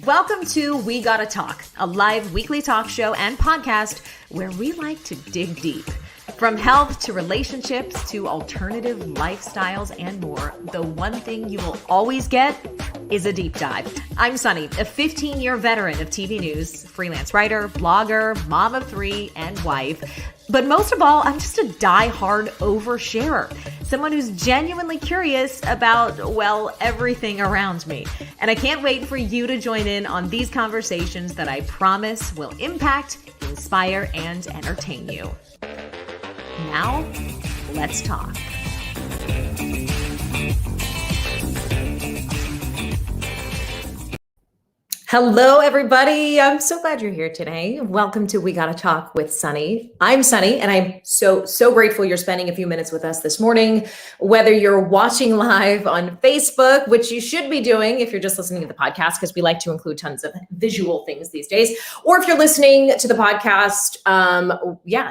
Welcome to We Gotta Talk, a live weekly talk show and podcast where we like to dig deep. From health to relationships to alternative lifestyles and more, the one thing you will always get is a deep dive. I'm Sunny, a 15-year veteran of TV news, freelance writer, blogger, mom of 3, and wife. But most of all, I'm just a die-hard oversharer, someone who's genuinely curious about, well, everything around me. And I can't wait for you to join in on these conversations that I promise will impact, inspire, and entertain you. Now, let's talk. Hello, everybody. I'm so glad you're here today. Welcome to We Gotta Talk with Sunny. I'm Sunny, and I'm so grateful you're spending a few minutes with us this morning. Whether you're watching live on Facebook, which you should be doing if you're just listening to the podcast, because we like to include tons of visual things these days, or if you're listening to the podcast,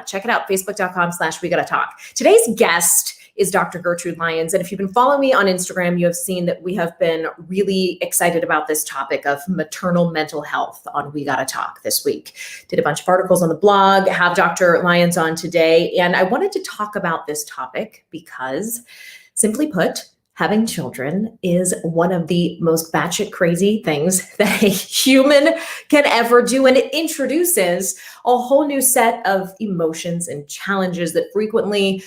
check it out, facebook.com/We Gotta Talk. Today's guest is Dr. Gertrude Lyons. And if you've been following me on Instagram, you have seen that we have been really excited about this topic of maternal mental health on We Gotta Talk this week. Did a bunch of articles on the blog, have Dr. Lyons on today. And I wanted to talk about this topic because, simply put, having children is one of the most batshit crazy things that a human can ever do. And it introduces a whole new set of emotions and challenges that frequently,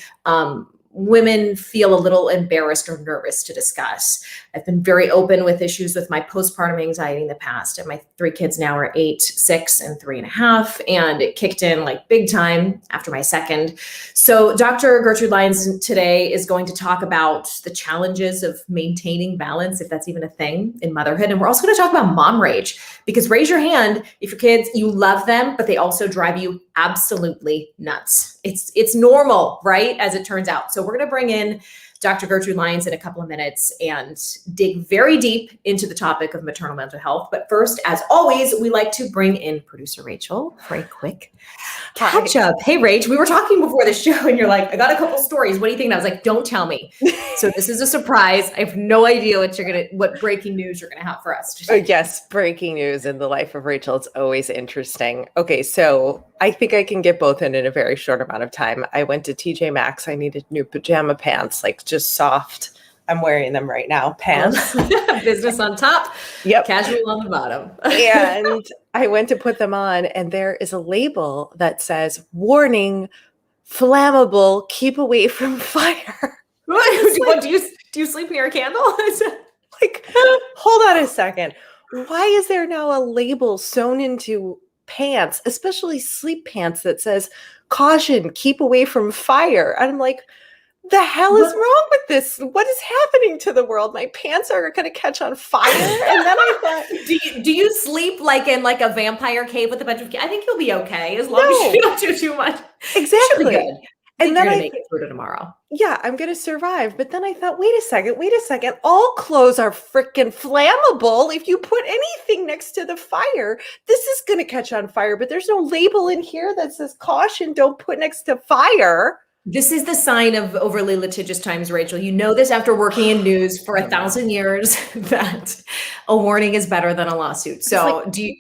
women feel a little embarrassed or nervous to discuss. I've been very open with issues with my postpartum anxiety in the past, and my 3 kids now are 8, 6, and 3.5, and it kicked in like big time after my second. So Dr. Gertrude Lyons today is going to talk about the challenges of maintaining balance, if that's even a thing, in motherhood. And we're also going to talk about mom rage, because raise your hand if your kids, you love them, but they also drive you absolutely nuts. It's normal, right? As it turns out. So we're going to bring in Dr. Gertrude Lyons in a couple of minutes and dig very deep into the topic of maternal mental health. But first, as always, we like to bring in producer Rachel for a quick catch up. Hey, Rach, we were talking before the show and you're like, I got a couple stories. What do you think? And I was like, don't tell me. So this is a surprise. I have no idea what breaking news you're going to have for us today. Yes, breaking news in the life of Rachel. It's always interesting. Okay, so I think I can get both in a very short amount of time. I went to TJ Maxx. I needed new pajama pants, like just soft. I'm wearing them right now. Pants. Business on top. Yep. Casual on the bottom. And I went to put them on, and there is a label that says, warning, flammable, keep away from fire. What, do you sleep near a candle? Like, hold on a second. Why is there now a label sewn into pants, especially sleep pants, that says, caution, keep away from fire? And I'm like, the hell is wrong with this? What is happening to the world? My pants are going to catch on fire. And then I thought, do you sleep like in like a vampire cave with a bunch of? I think you'll be okay as long as you don't do too much. Exactly. Good. And then I make it through to tomorrow. Yeah, I'm going to survive. But then I thought, wait a second. All clothes are freaking flammable. If you put anything next to the fire, this is going to catch on fire. But there's no label in here that says caution, don't put next to fire. This is the sign of overly litigious times, Rachel. You know this after working in news for 1,000 years, that a warning is better than a lawsuit. So like, do you,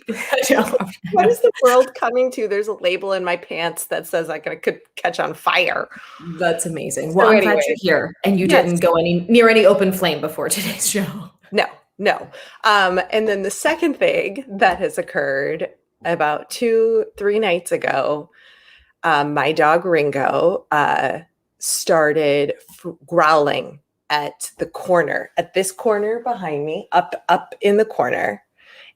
what is the world coming to? There's a label in my pants that says I could catch on fire. That's amazing. Well, I'm glad you're here and you didn't go near any open flame before today's show. No. And then the second thing that has occurred about 2-3 nights ago, my dog Ringo started growling at this corner behind me, up in the corner.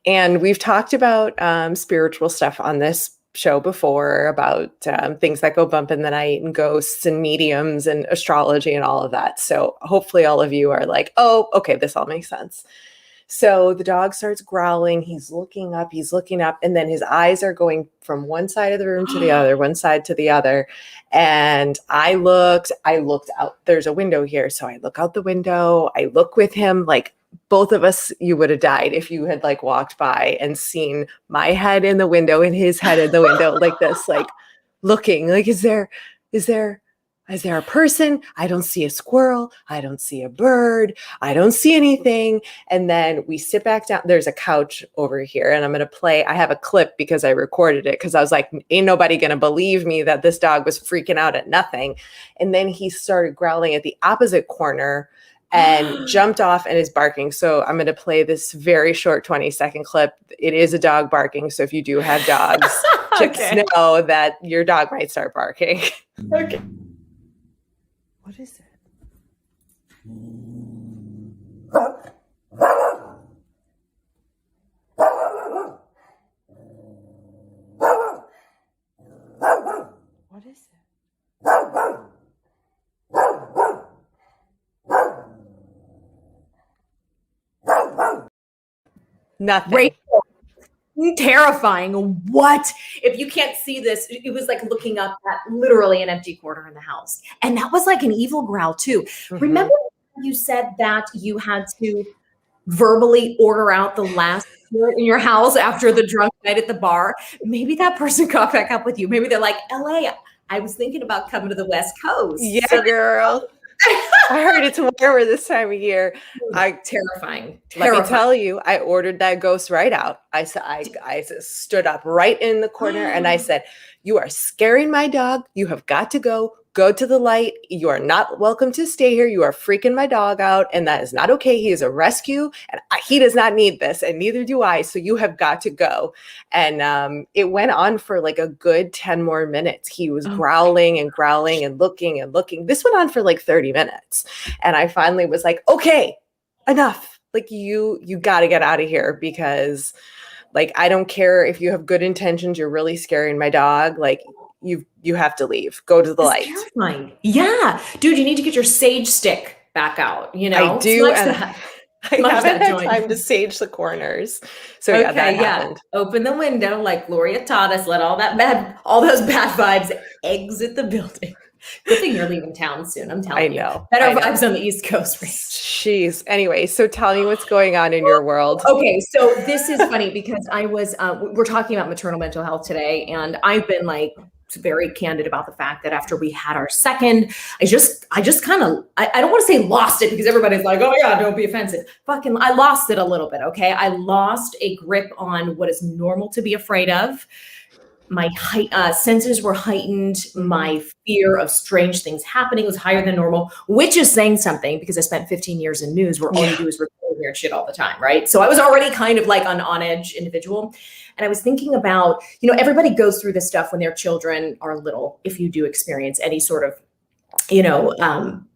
And we've talked about spiritual stuff on this show before, about things that go bump in the night and ghosts and mediums and astrology and all of that. So hopefully all of you are like, oh, okay, this all makes sense. So the dog starts growling. He's looking up, and then his eyes are going from one side of the room to the other, one side to the other. And I looked out. There's a window here. So I look out the window. I look with him. Like, both of us, you would have died if you had like walked by and seen my head in the window and his head in the window like this, like looking, like, is there Is there a person? I don't see a squirrel. I don't see a bird. I don't see anything. And then we sit back down. There's a couch over here, and I'm going to play. I have a clip because I recorded it because I was like, ain't nobody going to believe me that this dog was freaking out at nothing. And then he started growling at the opposite corner and jumped off and is barking. So I'm going to play this very short 20-second clip. It is a dog barking. So if you do have dogs, just know that your dog might start barking. Okay. What is it? What is it? Nothing. Rachel, terrifying. What? If you can't see this, it was like looking up at literally an empty corner in the house. And that was like an evil growl too. Mm-hmm. Remember you said that you had to verbally order out the last in your house after the drunk night at the bar? Maybe that person caught back up with you. Maybe they're like, LA, I was thinking about coming to the West Coast. Yeah, so girl. I heard it's warmer this time of year. Terrifying. Let me tell you, I ordered that ghost right out. I stood up right in the corner and I said, you are scaring my dog. You have got to go to the light. You are not welcome to stay here. You are freaking my dog out. And that is not okay. He is a rescue and he does not need this. And neither do I. So you have got to go. And it went on for like a good 10 more minutes. He was growling and growling and looking and looking. This went on for like 30 minutes. And I finally was like, okay, enough. Like you got to get out of here because like, I don't care if you have good intentions. You're really scaring my dog. Like, you have to leave. Go to the light. Terrifying. Yeah. Dude, you need to get your sage stick back out. You know, I do. And I haven't had time to sage the corners. So yeah, that happened. Open the window like Gloria taught us. Let all those bad vibes exit the building. Good thing you're leaving town soon. I'm telling you. I know. Better vibes on the East Coast. Jeez. Anyway, so tell me what's going on in your world. Okay. So this is funny because I was, we're talking about maternal mental health today. And I've been like, very candid about the fact that after we had our second, I just kind of, I don't want to say lost it because everybody's like, oh yeah, don't be offensive. I lost it a little bit. Okay. I lost a grip on what is normal to be afraid of. My senses were heightened. My fear of strange things happening was higher than normal, which is saying something because I spent 15 years in news where all you do is record weird shit all the time, right? So I was already kind of like an on-edge individual. And I was thinking about, everybody goes through this stuff when their children are little, if you do experience any sort of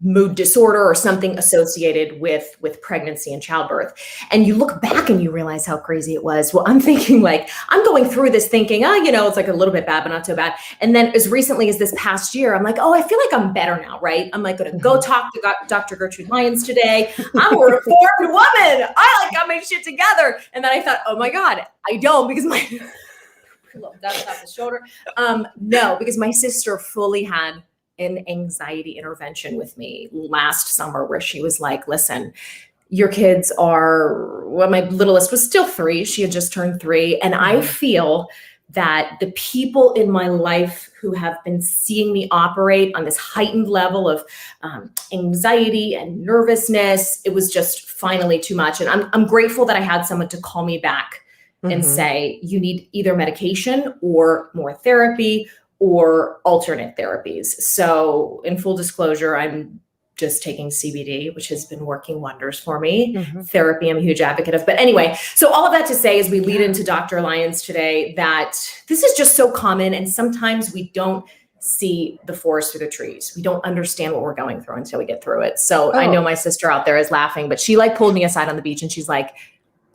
mood disorder or something associated with pregnancy and childbirth. And you look back and you realize how crazy it was. Well, I'm thinking like, I'm going through this thinking, it's like a little bit bad, but not so bad. And then as recently as this past year, I'm like, oh, I feel like I'm better now, right? I'm like going to go talk to Dr. Gertrude Lyons today. I'm a reformed woman. I got my shit together. And then I thought, oh my God, I don't because my that's off the shoulder. No, because my sister fully had an anxiety intervention with me last summer where she was like, listen, your kids are, my littlest was still 3. She had just turned 3. And I feel that the people in my life who have been seeing me operate on this heightened level of anxiety and nervousness, it was just finally too much. And I'm grateful that I had someone to call me back and say, you need either medication or more therapy or alternate therapies. So in full disclosure, I'm just taking CBD, which has been working wonders for me. Therapy, I'm a huge advocate of. But anyway, so all of that to say, as we lead into Dr. Lyons today, that this is just so common. And sometimes we don't see the forest through the trees. We don't understand what we're going through until we get through it. So I know my sister out there is laughing, but she like pulled me aside on the beach and she's like,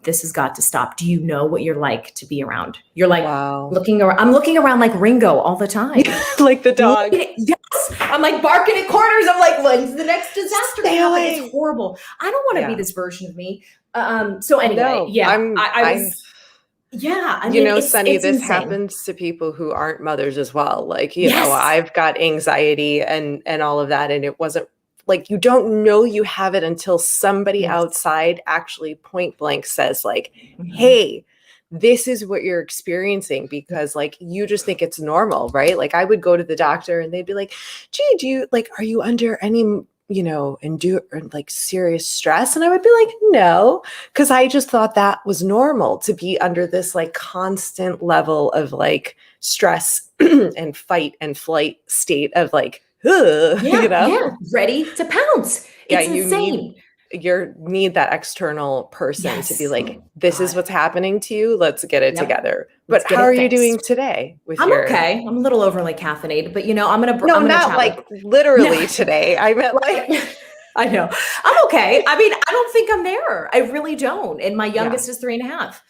this has got to stop. Do you know what you're like to be around? You're like looking around. I'm looking around like Ringo all the time. Like the dog. Yes. I'm like barking at corners. I'm like, when's the next disaster? It's horrible. I don't want to be this version of me. So anyway, Sunny, this happens to people who aren't mothers as well. Like, I've got anxiety and all of that. And it wasn't like, you don't know you have it until somebody outside actually point blank says like, hey, this is what you're experiencing, because like you just think it's normal, right? Like I would go to the doctor and they'd be like, gee, do you like, are you under any, endure like serious stress? And I would be like, no, because I just thought that was normal to be under this like constant level of like stress and fight and flight state of like, Yeah, ready to pounce. Yeah, It's insane. you need that external person to be Yes. like, this is what's happening to you. Let's get it Yep. together. Let's But get how it are you doing fixed. today with I'm your? okay. I'm a little overly caffeinated, but I'm No, I'm gonna not chat like with. literally No. today. I meant like, I know. I'm okay. I mean, I don't think I'm there. I really don't. And my yeah, youngest is 3.5.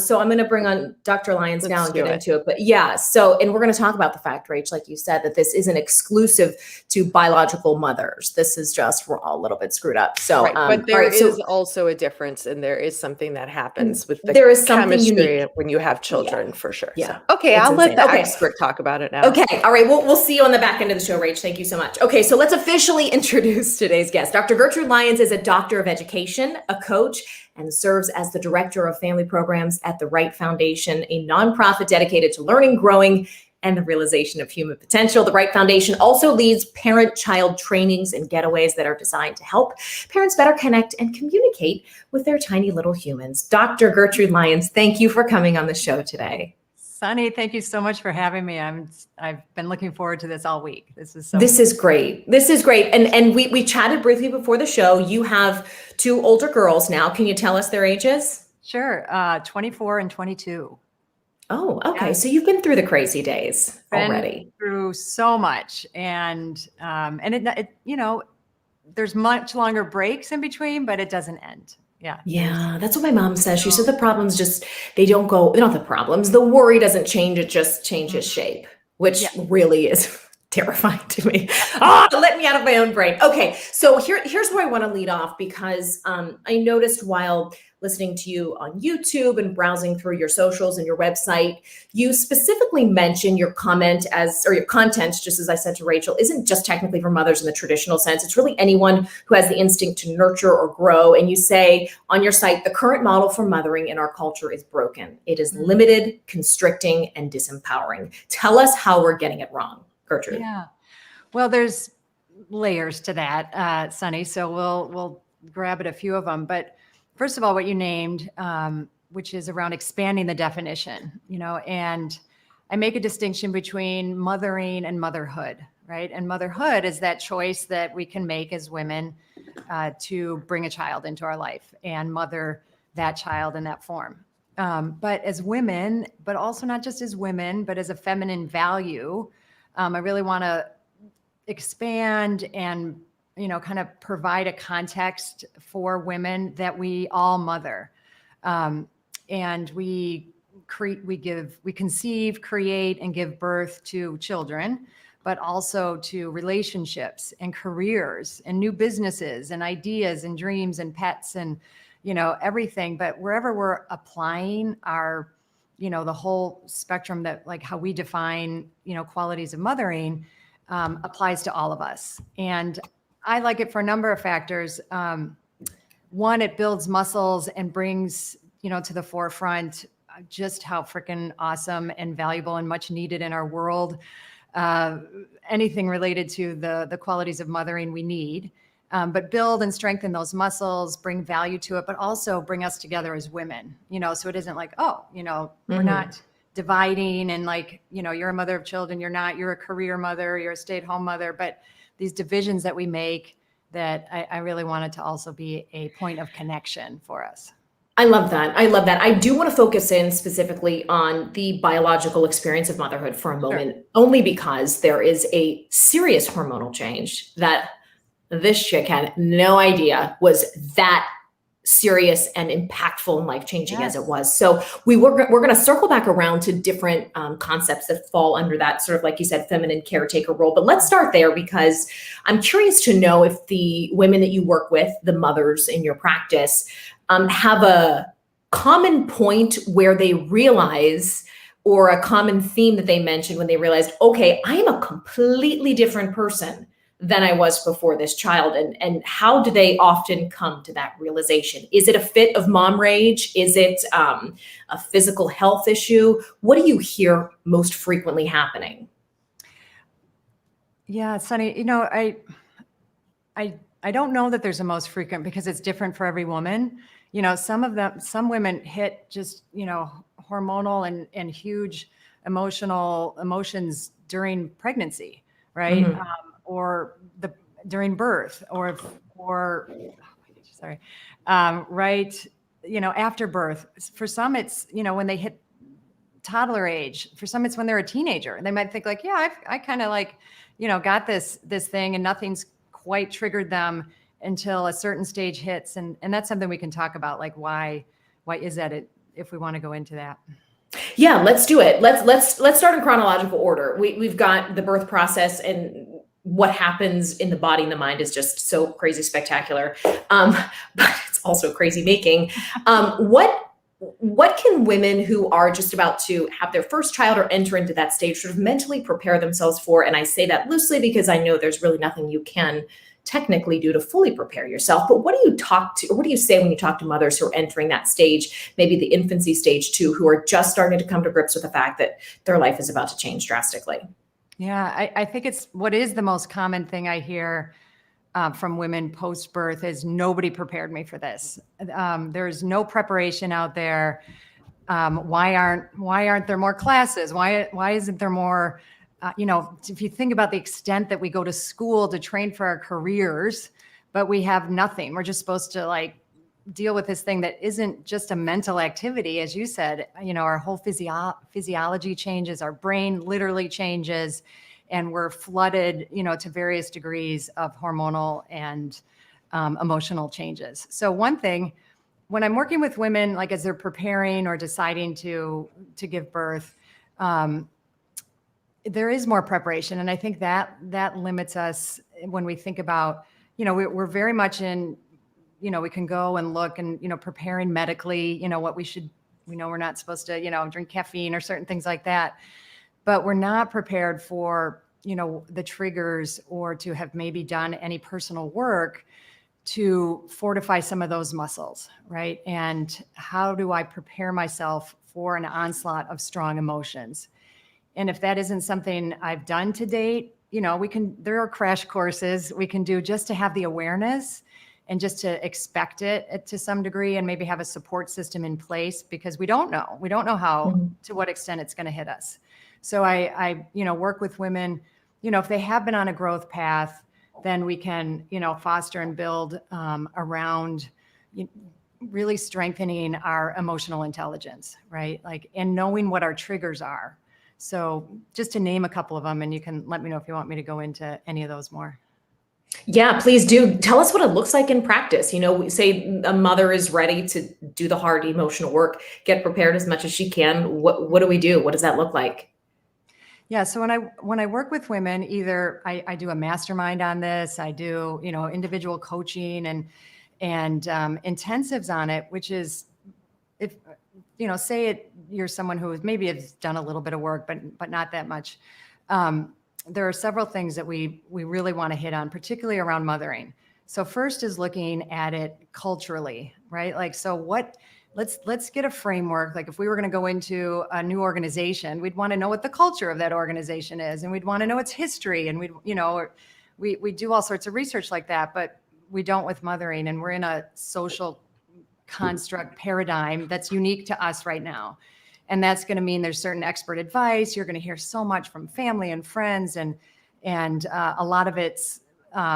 So I'm going to bring on Dr. Lyons now let's and do get it. into it. But yeah, so, and we're going to talk about the fact, Rach, like you said, that this isn't exclusive to biological mothers. This is just, we're all a little bit screwed up. So, Right. But all there right. is So also a difference, and there is something that happens with the there is something chemistry unique. when you have Yeah. children, for sure. Yeah. So, okay, It's I'll let insane. the Okay. expert talk about it now. Okay. All right. We'll see you on the back end of the show, Rach. Thank you so much. Okay. So let's officially introduce today's guest. Dr. Gertrude Lyons is a doctor of education, a coach, and serves as the director of family programs at the Right Foundation, a nonprofit dedicated to learning, growing, and the realization of human potential. The Right Foundation also leads parent-child trainings and getaways that are designed to help parents better connect and communicate with their tiny little humans. Dr. Gertrude Lyons, thank you for coming on the show today. Sunny, thank you so much for having me. I've been looking forward to this all week. This is great. This is great. And we chatted briefly before the show. You have 2 older girls now. Can you tell us their ages? Sure. 24 and 22. Oh, okay. Yeah. So you've been through the crazy days already. Through so much, and there's much longer breaks in between, but it doesn't end. Yeah. Yeah, that's what my mom says. She said the problems just, they don't go, not the problems, the worry doesn't change, it just changes shape, which really is terrifying to me. Let me out of my own brain. Okay, so here's where I want to lead off, because I noticed while listening to you on YouTube and browsing through your socials and your website, you specifically mention your content, just as I said to Rachel, isn't just technically for mothers in the traditional sense. It's really anyone who has the instinct to nurture or grow. And you say on your site, the current model for mothering in our culture is broken. It is limited, constricting, and disempowering. Tell us how we're getting it wrong, Gertrude. Yeah. Well, there's layers to that, Sunny. So we'll grab at a few of them. But first of all, what you named, which is around expanding the definition, and I make a distinction between mothering and motherhood, right? And motherhood is that choice that we can make as women to bring a child into our life and mother that child in that form. But as women, but also not just as women, but as a feminine value, I really want to expand and kind of provide a context for women that we all mother. And we conceive, create, and give birth to children, but also to relationships and careers and new businesses and ideas and dreams and pets and, everything. But wherever we're applying our, the whole spectrum that like how we define, qualities of mothering applies to all of us. And I like it for a number of factors. One, it builds muscles and brings, to the forefront just how freaking awesome and valuable and much needed in our world. Anything related to the qualities of mothering we need, but build and strengthen those muscles, bring value to it, but also bring us together as women, so it isn't like, we're not dividing and like, you're a mother of children, you're a career mother, you're a stay-at-home mother, but these divisions that we make that I really want it to also be a point of connection for us. I love that. I do want to focus in specifically on the biological experience of motherhood for a moment, only because there is a serious hormonal change that this chick had no idea was that serious and impactful and life-changing as it was. So we're going to circle back around to different concepts that fall under that sort of, like you said, feminine caretaker role. But let's start there, because I'm curious to know if the women that you work with, the mothers in your practice, have a common point where they realize, or a common theme that they mention when they realize, okay, I am a completely different person than I was before this child? And how do they often come to that realization? Is it a fit of mom rage? Is it a physical health issue? What do you hear most frequently happening? Yeah, Sunny, I don't know that there's a most frequent because it's different for every woman. Some women hit just, hormonal and huge emotions during pregnancy, right? Mhm. Or during birth or sorry, right. After birth. For some, it's, when they hit toddler age. For some, it's when they're a teenager. They might think like, yeah, I kind of like, got this thing and nothing's quite triggered them until a certain stage hits. And that's something we can talk about, like why is that if we want to go into that. Yeah, let's do it. Let's start in chronological order. We've got the birth process, and what happens in the body and the mind is just so crazy spectacular. But it's also crazy making. What can women who are just about to have their first child or enter into that stage sort of mentally prepare themselves for? And I say that loosely because I know there's really nothing you can technically do to fully prepare yourself. But what do you say when you talk to mothers who are entering that stage, maybe the infancy stage too, who are just starting to come to grips with the fact that their life is about to change drastically? Yeah, I think it's what is the most common thing I hear from women post-birth is nobody prepared me for this. There's no preparation out there. Why aren't there more classes? Why isn't there more? If you think about the extent that we go to school to train for our careers, but we have nothing. We're just supposed to like deal with this thing that isn't just a mental activity, as you said. Our whole physiology changes, our brain literally changes, and we're flooded, to various degrees of hormonal and emotional changes. So one thing, when I'm working with women, like as they're preparing or deciding to give birth, there is more preparation. And I think that limits us when we think about, we're very much in, we can go and look and, preparing medically, what we're not supposed to, drink caffeine or certain things like that. But we're not prepared for, the triggers or to have maybe done any personal work to fortify some of those muscles, right? And how do I prepare myself for an onslaught of strong emotions? And if that isn't something I've done to date, there are crash courses we can do just to have the awareness and just to expect it to some degree and maybe have a support system in place because we don't know how, to what extent it's going to hit us. So I work with women, if they have been on a growth path, then we can, foster and build around really strengthening our emotional intelligence, right? Like, and knowing what our triggers are. So just to name a couple of them, and you can let me know if you want me to go into any of those more. Yeah, please do. Tell us what it looks like in practice. Say a mother is ready to do the hard emotional work, get prepared as much as she can. What do we do? What does that look like? Yeah. So when I work with women, either I do a mastermind on this, I do, individual coaching and intensives on it, which is if, say you're someone who maybe has done a little bit of work, but not that much. There are several things that we really want to hit on, particularly around mothering. So first is looking at it culturally, right? Like, so let's get a framework. Like if we were going to go into a new organization, we'd want to know what the culture of that organization is, and we'd want to know its history. And we do all sorts of research like that, but we don't with mothering. And we're in a social construct paradigm that's unique to us right now. And that's going to mean there's certain expert advice. You're going to hear so much from family and friends, and a lot of it's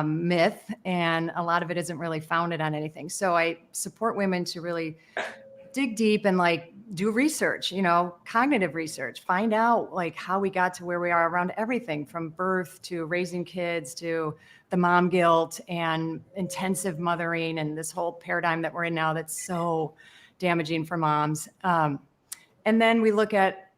myth, and a lot of it isn't really founded on anything. So I support women to really dig deep and like do research, cognitive research, find out like how we got to where we are around everything from birth to raising kids to the mom guilt and intensive mothering and this whole paradigm that we're in now that's so damaging for moms. And then we look at,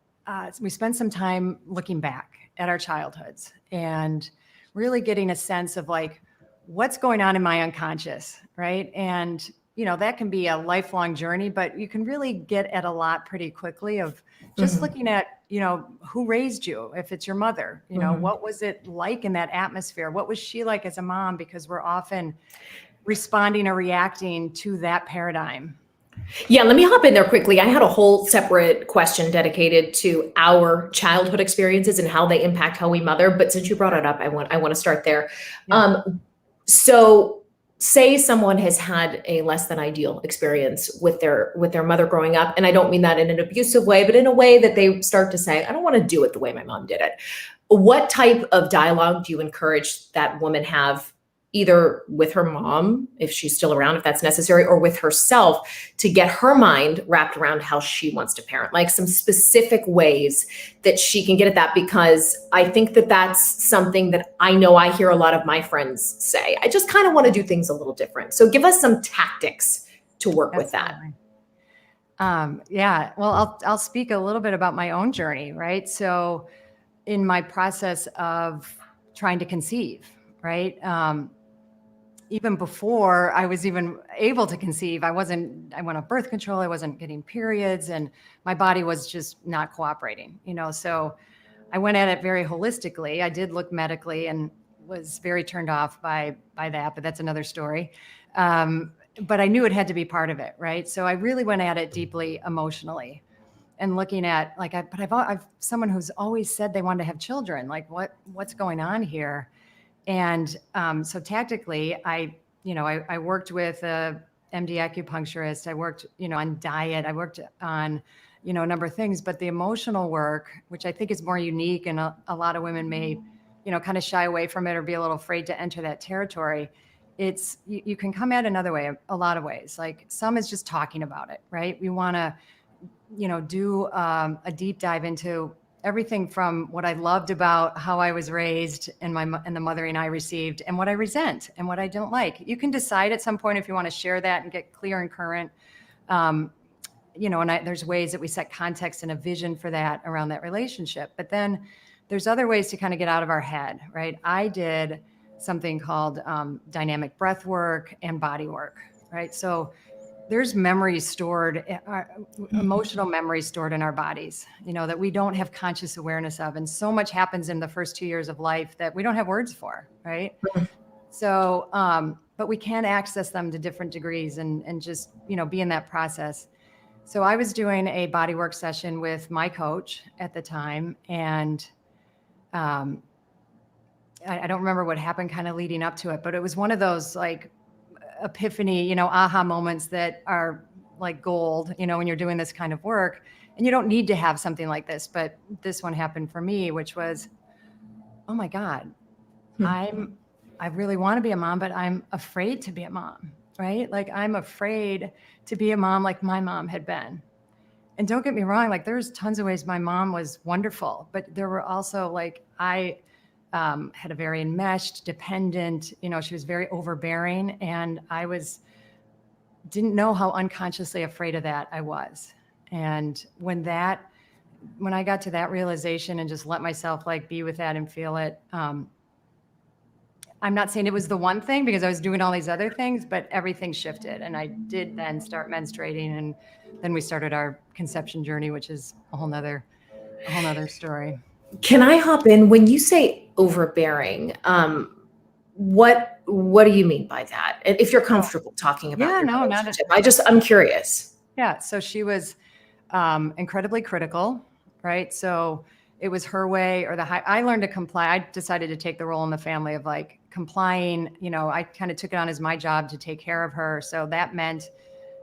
we spend some time looking back at our childhoods and really getting a sense of like, what's going on in my unconscious, right? And that can be a lifelong journey, but you can really get at a lot pretty quickly of just looking at, who raised you. If it's your mother, what was it like in that atmosphere? What was she like as a mom? Because we're often responding or reacting to that paradigm. Yeah, let me hop in there quickly. I had a whole separate question dedicated to our childhood experiences and how they impact how we mother. But since you brought it up, I want to start there. Yeah. So say someone has had a less than ideal experience with their mother growing up, and I don't mean that in an abusive way, but in a way that they start to say, I don't want to do it the way my mom did it. What type of dialogue do you encourage that woman have, either with her mom, if she's still around, if that's necessary, or with herself, to get her mind wrapped around how she wants to parent, like some specific ways that she can get at that? Because I think that that's something that I know I hear a lot of my friends say. I just kind of want to do things a little different. So give us some tactics to work with that. Yeah. Well, I'll speak a little bit about my own journey, right? So in my process of trying to conceive, right? Even before I was even able to conceive, I went on birth control. I wasn't getting periods and my body was just not cooperating, so I went at it very holistically. I did look medically and was very turned off by that, but that's another story. But I knew it had to be part of it. Right. So I really went at it deeply emotionally and looking at I've someone who's always said they wanted to have children. Like what's going on here? And so tactically, I worked with a MD acupuncturist. I worked, on diet. I worked on, a number of things. But the emotional work, which I think is more unique, and a lot of women may, kind of shy away from it or be a little afraid to enter that territory. It's you can come at it another way, a lot of ways. Like some is just talking about it, right? We want to, do a deep dive into everything from what I loved about how I was raised and the mothering I received, and what I resent and what I don't like. You can decide at some point if you want to share that and get clear and current. And there's ways that we set context and a vision for that around that relationship. But then there's other ways to kind of get out of our head, right? I did something called dynamic breath work and body work, right? So there's memories stored, emotional memories stored in our bodies, that we don't have conscious awareness of. And so much happens in the first 2 years of life that we don't have words for, right? So, but we can access them to different degrees and just, be in that process. So I was doing a bodywork session with my coach at the time. And I don't remember what happened kind of leading up to it, but it was one of those like epiphany, aha moments that are like gold, when you're doing this kind of work. And you don't need to have something like this, but this one happened for me, which was, oh my God, I really want to be a mom, but I'm afraid to be a mom, right? Like I'm afraid to be a mom like my mom had been. And don't get me wrong, like there's tons of ways my mom was wonderful, but there were also like, I had a very enmeshed, dependent, she was very overbearing. And I didn't know how unconsciously afraid of that I was. And when I got to that realization and just let myself like be with that and feel it, I'm not saying it was the one thing because I was doing all these other things, but everything shifted. And I did then start menstruating. And then we started our conception journey, which is a whole nother story. Can I hop in? When you say overbearing, what do you mean by that? If you're comfortable talking about your relationship, I'm curious. Yeah. So she was incredibly critical, right? So it was her way or I learned to comply. I decided to take the role in the family of like complying. I kind of took it on as my job to take care of her. So that meant,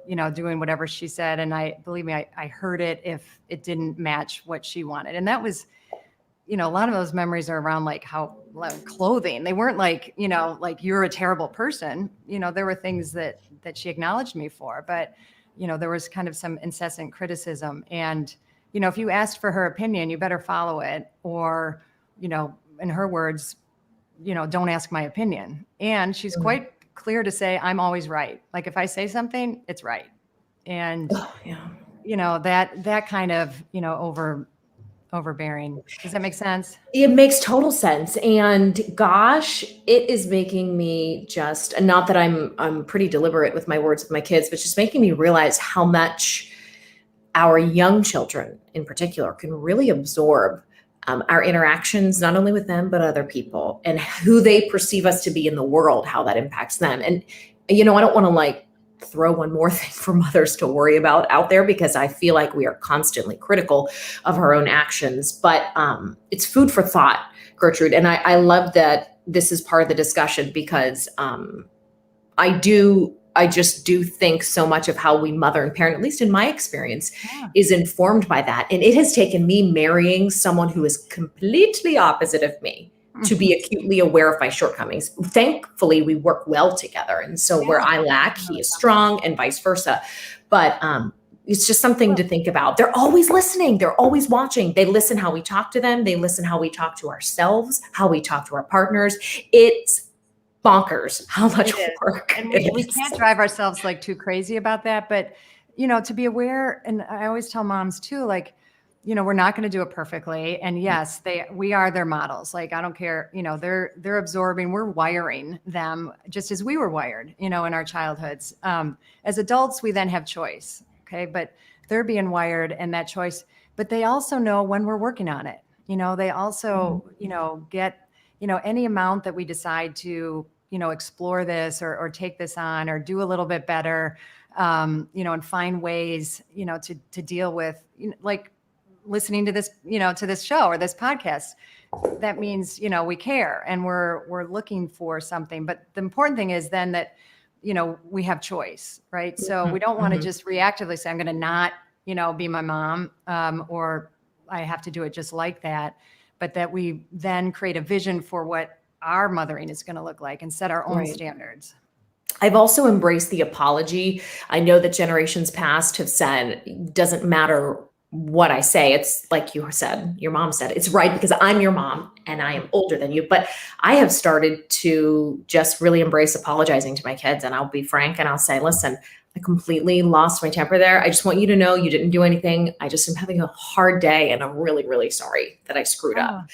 doing whatever she said. And believe me, I heard it if it didn't match what she wanted. And that was, a lot of those memories are around like how clothing. They weren't like, like you're a terrible person. There were things that she acknowledged me for, but, there was kind of some incessant criticism. And, if you asked for her opinion, you better follow it. Or, in her words, don't ask my opinion. And she's quite clear to say, I'm always right. Like if I say something, it's right. And, that kind of, overbearing. Does that make sense? It makes total sense. And gosh, it is making me just, and not that I'm pretty deliberate with my words with my kids, but just making me realize how much our young children in particular can really absorb our interactions, not only with them, but other people, and who they perceive us to be in the world, how that impacts them. And, I don't want to like throw one more thing for mothers to worry about out there, because I feel like we are constantly critical of our own actions, but it's food for thought, Gertrude. And I love that this is part of the discussion, because I just do think so much of how we mother and parent, at least in my experience, is informed by that. And it has taken me marrying someone who is completely opposite of me to be acutely aware of my shortcomings. Thankfully, we work well together. And so where I lack, he is strong, and vice versa. But it's just something to think about. They're always listening. They're always watching. They listen how we talk to them. They listen how we talk to ourselves, how we talk to our partners. It's bonkers how much work. And we can't drive ourselves like too crazy about that. But, to be aware, and I always tell moms too, like, we're not going to do it perfectly. And yes, we are their models. Like, I don't care, they're absorbing, we're wiring them just as we were wired, in our childhoods. As adults, we then have choice. Okay. But they're being wired, and that choice, but they also know when we're working on it. They also, get, any amount that we decide to, explore this or take this on or do a little bit better, and find ways, to deal with, like, listening to this, to this show or this podcast, that means, we care and we're looking for something. But the important thing is then that, we have choice, right? So we don't want to just reactively say, I'm going to not, be my mom, or I have to do it just like that, but that we then create a vision for what our mothering is going to look like and set our own standards. I've also embraced the apology. I know that generations past have said, it doesn't matter what I say. It's like you said, your mom said, it's right because I'm your mom and I am older than you. But I have started to just really embrace apologizing to my kids. And I'll be frank and I'll say, listen, I completely lost my temper there. I just want you to know you didn't do anything. I just am having a hard day and I'm really, really sorry that I screwed up.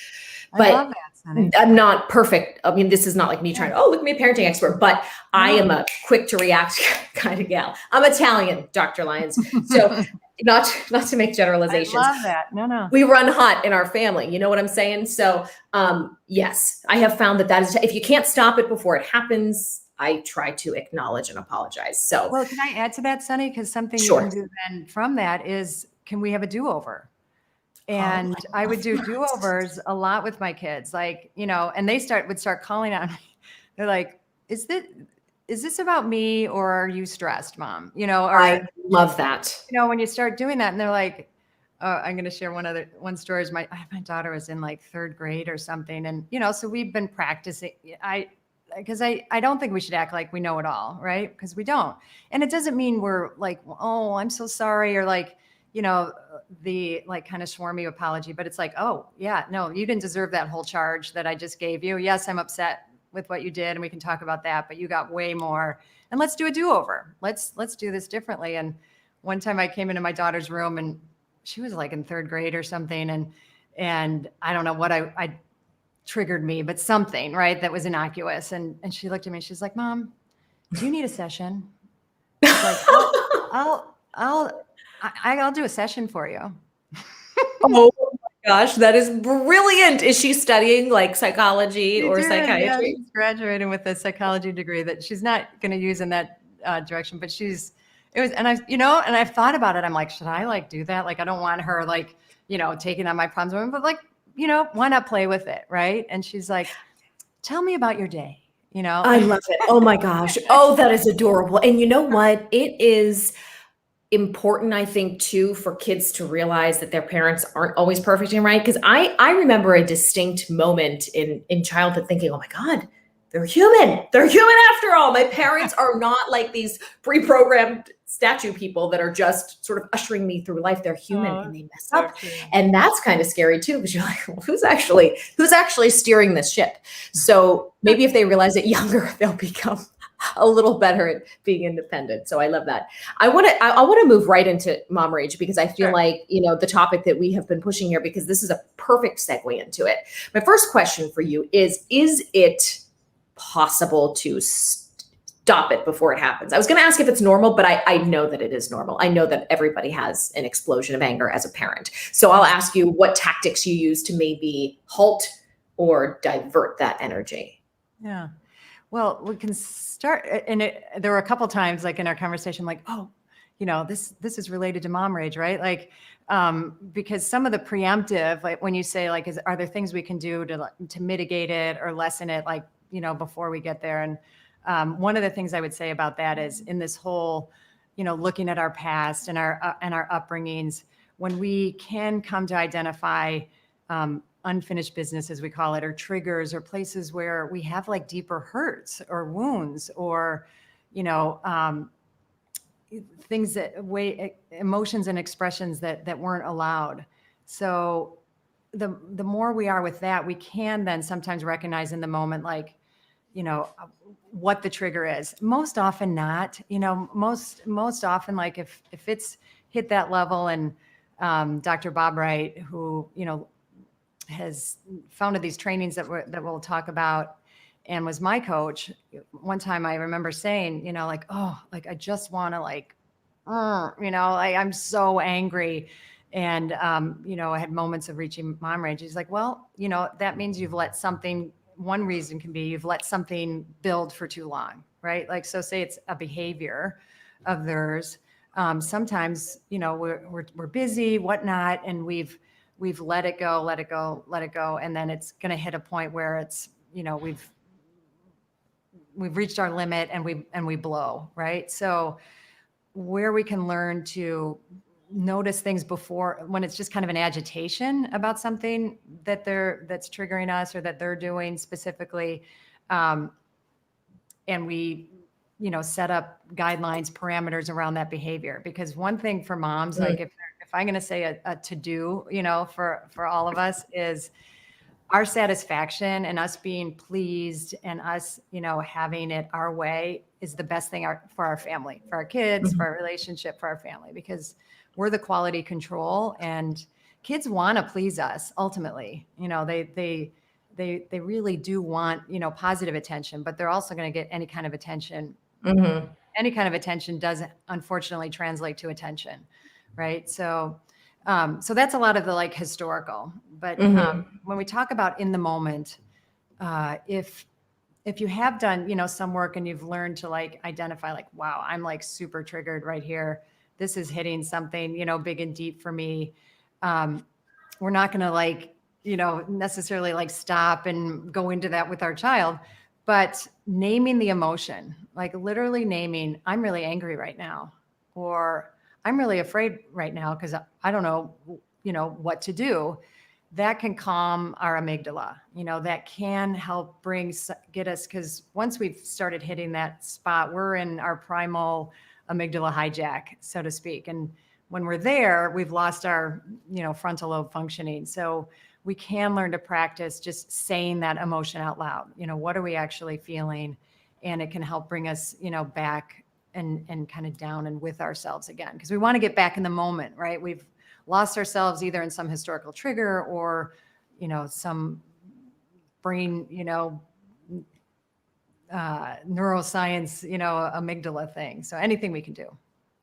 But I love that, Sunny. I'm not perfect. I mean, this is not like me trying to, look at me, a parenting expert, but I am a quick to react kind of gal. I'm Italian, Dr. Lyons. So not to make generalizations. I love that. No. We run hot in our family. You know what I'm saying? So yes, I have found that is, if you can't stop it before it happens, I try to acknowledge and apologize. So, well, can I add to that, Sunny? Because something Sure. you can do then from that is, can we have a do-over? And I would do do-overs a lot with my kids, like, and they would start calling on me. They're like, is this about me, or are you stressed, Mom? Or I love that. when you start doing that, and they're like, I'm going to share one story. Is my daughter was in like 3rd grade or something. And, so we've been practicing. Because I don't think we should act like we know it all, right? Because we don't. And it doesn't mean we're like, oh, I'm so sorry, or like, the like kind of swarmy apology, but it's like, oh yeah, no, you didn't deserve that whole charge that I just gave you. Yes, I'm upset with what you did, and we can talk about that, but you got way more, and let's do a do-over. Let's do this differently. And one time I came into my daughter's room, and she was like in 3rd grade or something. And I don't know what I triggered me, but something, right, that was innocuous. And she looked at me, she's like, Mom, do you need a session? I was like, I'll do a session for you. Oh my gosh, that is brilliant. Is she studying like psychology or psychiatry? Yeah, she's graduating with a psychology degree that she's not going to use in that direction, but I've thought about it. I'm like, should I like do that? Like, I don't want her like, taking on my problems, but like, why not play with it? Right. And she's like, tell me about your day. I love it. Oh my gosh. Oh, that is adorable. And you know what? It is important, I think, too, for kids to realize that their parents aren't always perfect and right. Because I remember a distinct moment in childhood thinking, oh my God, they're human. They're human after all. My parents are not like these pre-programmed statue people that are just sort of ushering me through life. They're human and they mess up. True. And that's kind of scary too, because you're like, well, who's actually steering this ship? So maybe if they realize it younger, they'll become a little better at being independent. So I love that. I want to move right into mom rage because I feel Sure. like, the topic that we have been pushing here, because this is a perfect segue into it. My first question for you is it possible to stop it before it happens? I was going to ask if it's normal, but I know that it is normal. I know that everybody has an explosion of anger as a parent. So I'll ask you what tactics you use to maybe halt or divert that energy. Yeah. Well, we can start, and there were a couple times, like in our conversation, like, oh, this is related to mom rage, right? Like, because some of the preemptive, like when you say, like, are there things we can do to mitigate it or lessen it, like, before we get there? And one of the things I would say about that is in this whole, looking at our past and our upbringings, when we can come to identify unfinished business, as we call it, or triggers or places where we have like deeper hurts or wounds or, things emotions and expressions that weren't allowed. So the more we are with that, we can then sometimes recognize in the moment, like, what the trigger is. Most often not, most often, like if it's hit that level, and Dr. Bob Wright, who, has founded these trainings that we'll talk about and was my coach. One time I remember saying, like, oh, like, I just want to like, I'm so angry. And, I had moments of reaching mom rage. He's like, well, that means you've let something, one reason can be you've let something build for too long, right? Like, so say it's a behavior of theirs. Sometimes, we're busy, whatnot, and we've let it go. And then it's going to hit a point where it's, we've reached our limit and we blow, right? So where we can learn to notice things before, when it's just kind of an agitation about something that's triggering us or that they're doing specifically. And we, set up guidelines, parameters around that behavior. Because one thing for moms, like if I'm going to say a to-do, for all of us, is our satisfaction and us being pleased and us, having it our way is the best thing for our family, for our kids, for our relationship, for our family, because we're the quality control, and kids want to please us. Ultimately, they really do want, positive attention, but they're also going to get any kind of attention. Any kind of attention does unfortunately translate to attention. Right. So that's a lot of the like historical, but when we talk about in the moment, if you have done, some work and you've learned to like identify, like, wow, I'm like super triggered right here. This is hitting something, big and deep for me. We're not going to like, necessarily like stop and go into that with our child, but naming the emotion, like literally naming, I'm really angry right now, or I'm really afraid right now because I don't know, what to do. That can calm our amygdala, that can help get us, because once we've started hitting that spot, we're in our primal amygdala hijack, so to speak. And when we're there, we've lost our, frontal lobe functioning. So we can learn to practice just saying that emotion out loud. What are we actually feeling? And it can help bring us, back and kind of down and with ourselves again, because we want to get back in the moment, right? We've lost ourselves either in some historical trigger or, some brain, neuroscience, amygdala thing. So anything we can do.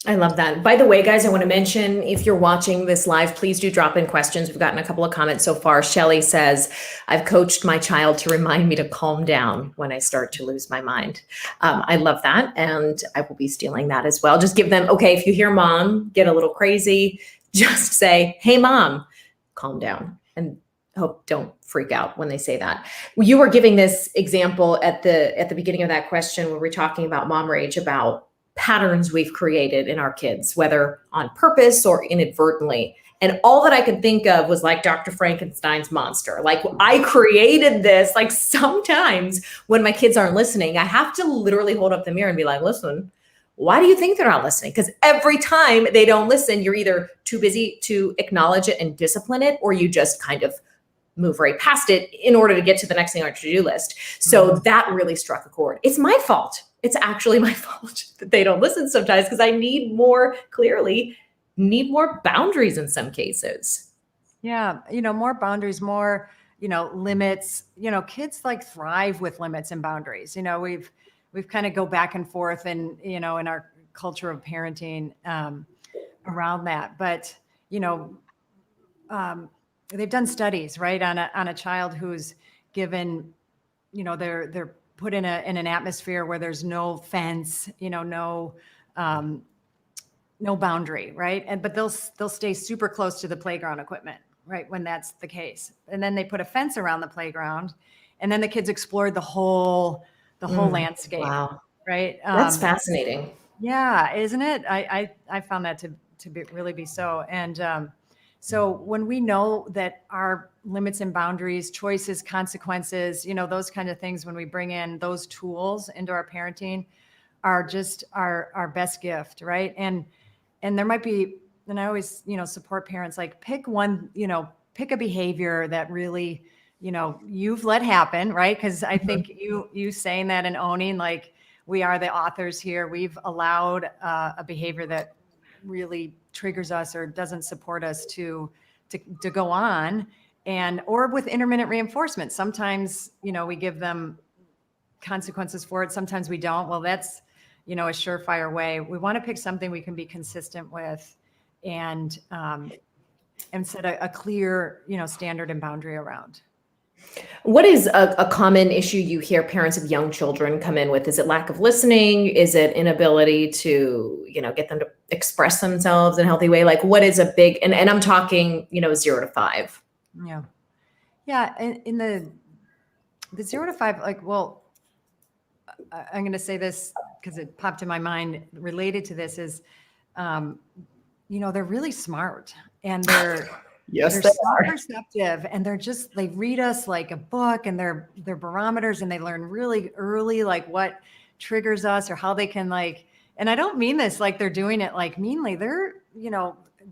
I love that. By the way, guys, I want to mention, if you're watching this live, please do drop in questions. We've gotten a couple of comments so far. Shelly says, I've coached my child to remind me to calm down when I start to lose my mind. I love that. And I will be stealing that as well. Just give them, okay, if you hear mom get a little crazy, just say, hey, mom, calm down. And don't freak out when they say that. You were giving this example at the beginning of that question when we're talking about mom rage, about patterns we've created in our kids, whether on purpose or inadvertently. And all that I could think of was like Dr. Frankenstein's monster. Like, I created this. Like, sometimes when my kids aren't listening, I have to literally hold up the mirror and be like, listen, why do you think they're not listening? Because every time they don't listen, you're either too busy to acknowledge it and discipline it, or you just kind of move right past it in order to get to the next thing on your to-do list. So that really struck a chord. It's my fault. it's actually my fault that they don't listen sometimes, because I need more boundaries in some cases. Yeah. More boundaries, more, limits. Kids like thrive with limits and boundaries. We've kind of go back and forth and, in our culture of parenting around that. But, they've done studies, right, on a child who's given, they're put in an atmosphere where there's no fence, no boundary, right? But they'll stay super close to the playground equipment, right, when that's the case. And then they put a fence around the playground, and then the kids explored the whole landscape. Wow. Right. That's fascinating. Yeah, isn't it? I found that to really be so. And so when we know that our limits and boundaries, choices, consequences, those kind of things, when we bring in those tools into our parenting, are just our best gift, right? And there might be, and I always, support parents, like pick one, pick a behavior that really, you've let happen, right? Because I think you saying that and owning, like, we are the authors here. We've allowed a behavior that really triggers us or doesn't support us to go on, or with intermittent reinforcement. Sometimes, we give them consequences for it. Sometimes we don't. Well, that's, a surefire way. We want to pick something we can be consistent with, and set a clear, standard and boundary around. What is a common issue you hear parents of young children come in with? Is it lack of listening? Is it inability to, get them to express themselves in a healthy way? Like, what is a big, and I'm talking, 0 to 5. Yeah. Yeah. In the 0 to 5, like, well, I'm going to say this because it popped in my mind related to this is, they're really smart, and they're Yes, they're so perceptive, and they read us like a book, and they're barometers, and they learn really early, like what triggers us or how they can, like, and I don't mean this like they're doing it like meanly.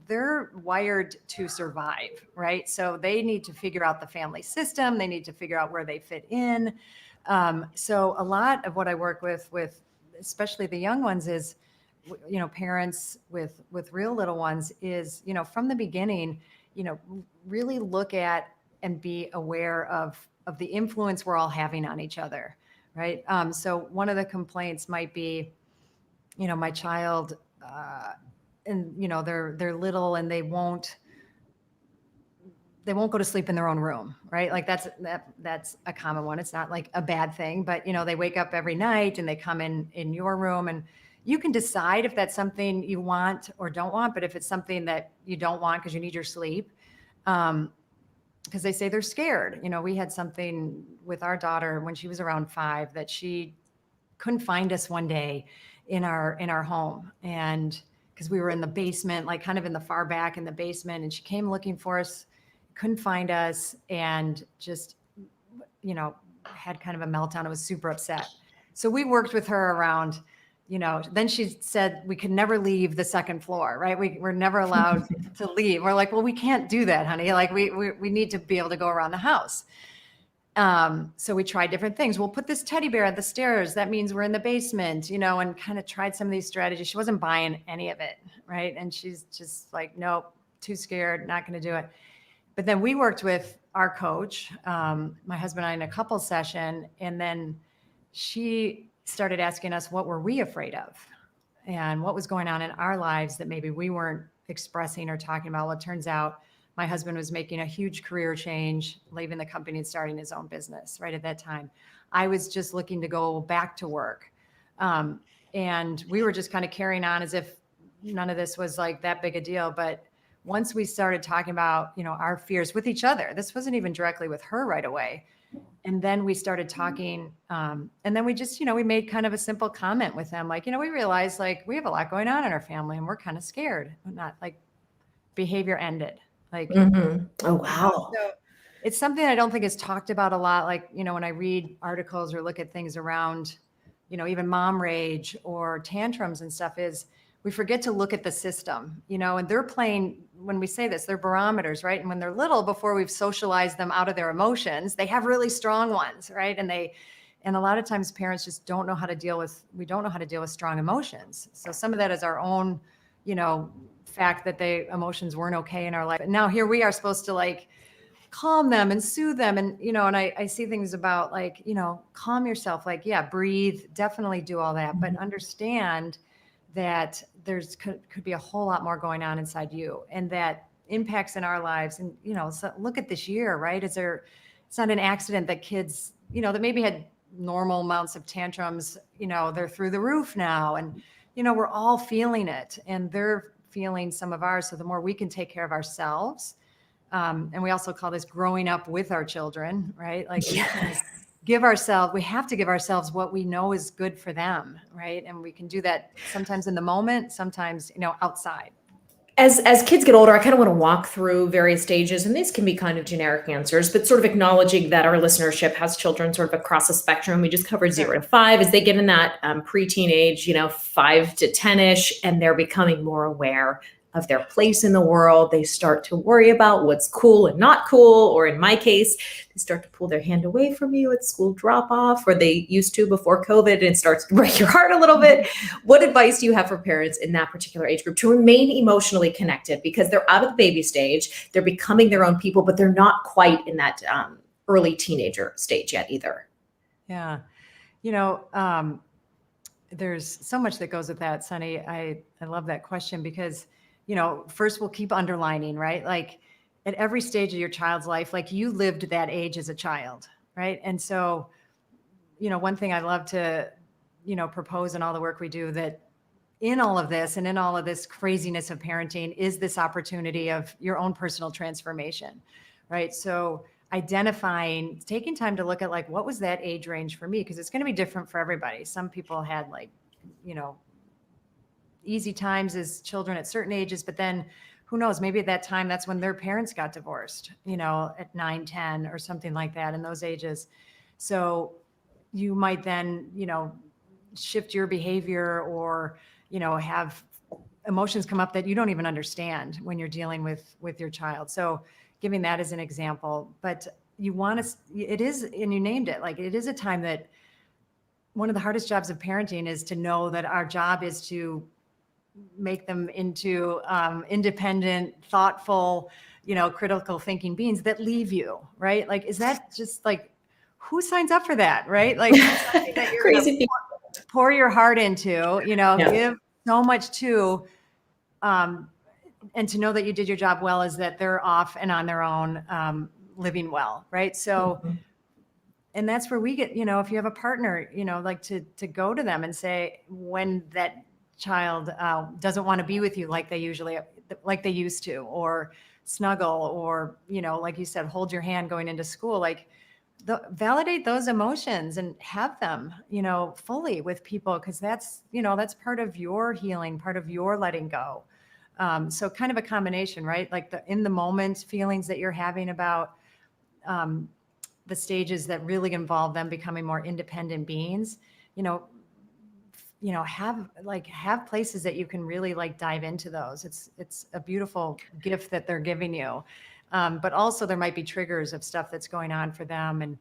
They're wired to survive, right? So they need to figure out the family system. They need to figure out where they fit in. So a lot of what I work with especially the young ones is, parents with real little ones is, from the beginning, really look at and be aware of the influence we're all having on each other, right? So one of the complaints might be, my child, and they're little, and they won't go to sleep in their own room, right? Like that's a common one. It's not like a bad thing, but they wake up every night and they come in your room, and you can decide if that's something you want or don't want. But if it's something that you don't want because you need your sleep, because they say they're scared. We had something with our daughter when she was around 5 that she couldn't find us one day in our home, and because we were in the basement, like kind of in the far back in the basement, and she came looking for us, couldn't find us, and just, had kind of a meltdown. I was super upset. So we worked with her around, then she said we could never leave the second floor, right? We're never allowed to leave. We're like, well, we can't do that, honey. Like we need to be able to go around the house. So we tried different things. We'll put this teddy bear at the stairs. That means we're in the basement, and kind of tried some of these strategies. She wasn't buying any of it, right? And she's just like, nope, too scared, not going to do it. But then we worked with our coach, my husband and I, in a couple session, and then she started asking us what were we afraid of, and what was going on in our lives that maybe we weren't expressing or talking about. Well, it turns out my husband was making a huge career change, leaving the company and starting his own business right at that time. I was just looking to go back to work. And we were just kind of carrying on as if none of this was like that big a deal. But once we started talking about, our fears with each other, this wasn't even directly with her right away. And then we started talking, and then we just, we made kind of a simple comment with them. Like, we realized like we have a lot going on in our family, and we're kind of scared. Not like behavior ended. Like, oh, wow. So it's something I don't think is talked about a lot. Like, when I read articles or look at things around, even mom rage or tantrums and stuff, is we forget to look at the system, and they're playing, when we say this, they're barometers, right? And when they're little, before we've socialized them out of their emotions, they have really strong ones, right? And And a lot of times parents just don't know how to deal with, we don't know how to deal with strong emotions. So some of that is our own, fact that emotions weren't okay in our life. And now here we are supposed to like calm them and soothe them. And, and I see things about like, calm yourself, like, yeah, breathe, definitely do all that, but understand that could be a whole lot more going on inside you, and that impacts in our lives. And, so look at this year, right? It's not an accident that kids, that maybe had normal amounts of tantrums, they're through the roof now. And, we're all feeling it, and they're feeling some of ours. So the more we can take care of ourselves, and we also call this growing up with our children, right? Like we have to give ourselves what we know is good for them, right? And we can do that sometimes in the moment, sometimes, outside. As kids get older, I kind of want to walk through various stages, and these can be kind of generic answers, but sort of acknowledging that our listenership has children sort of across the spectrum. We just covered 0 to 5 as they get in that preteen age, 5 to 10-ish, and they're becoming more aware of their place in the world. They start to worry about what's cool and not cool, or in my case, they start to pull their hand away from you at school drop off, or they used to before COVID, and it starts to break your heart a little bit. What advice do you have for parents in that particular age group to remain emotionally connected? Because they're out of the baby stage, they're becoming their own people, but they're not quite in that early teenager stage yet either. Yeah. There's so much that goes with that, Sunny. I love that question because first we'll keep underlining, right? Like at every stage of your child's life, like you lived that age as a child, right? And so, one thing I love to, propose in all the work we do, that in all of this and in all of this craziness of parenting is this opportunity of your own personal transformation, right? So taking time to look at like, what was that age range for me? Because it's going to be different for everybody. Some people had like, easy times as children at certain ages, but then who knows, maybe at that time, that's when their parents got divorced, at 9, 10 or something like that in those ages. So you might then, shift your behavior or, have emotions come up that you don't even understand when you're dealing with your child. So giving that as an example, but it is, and you named it, like it is a time that one of the hardest jobs of parenting is to know that our job is to make them into independent, thoughtful, critical thinking beings that leave you, right? Like, is that just like, who signs up for that, right? Like something that you're Crazy gonna pour your heart into, Yeah. give so much to, and to know that you did your job well is that they're off and on their own, living well, right? So, and that's where we get, if you have a partner, like to go to them and say, when that child doesn't want to be with you like they used to, or snuggle, or, like you said, hold your hand going into school, like validate those emotions and have them, fully with people. Cause that's part of your healing, part of your letting go. So kind of a combination, right? Like the in the moment feelings that you're having about the stages that really involve them becoming more independent beings, have places that you can really like dive into those. It's a beautiful gift that they're giving you. But also there might be triggers of stuff that's going on for them. And,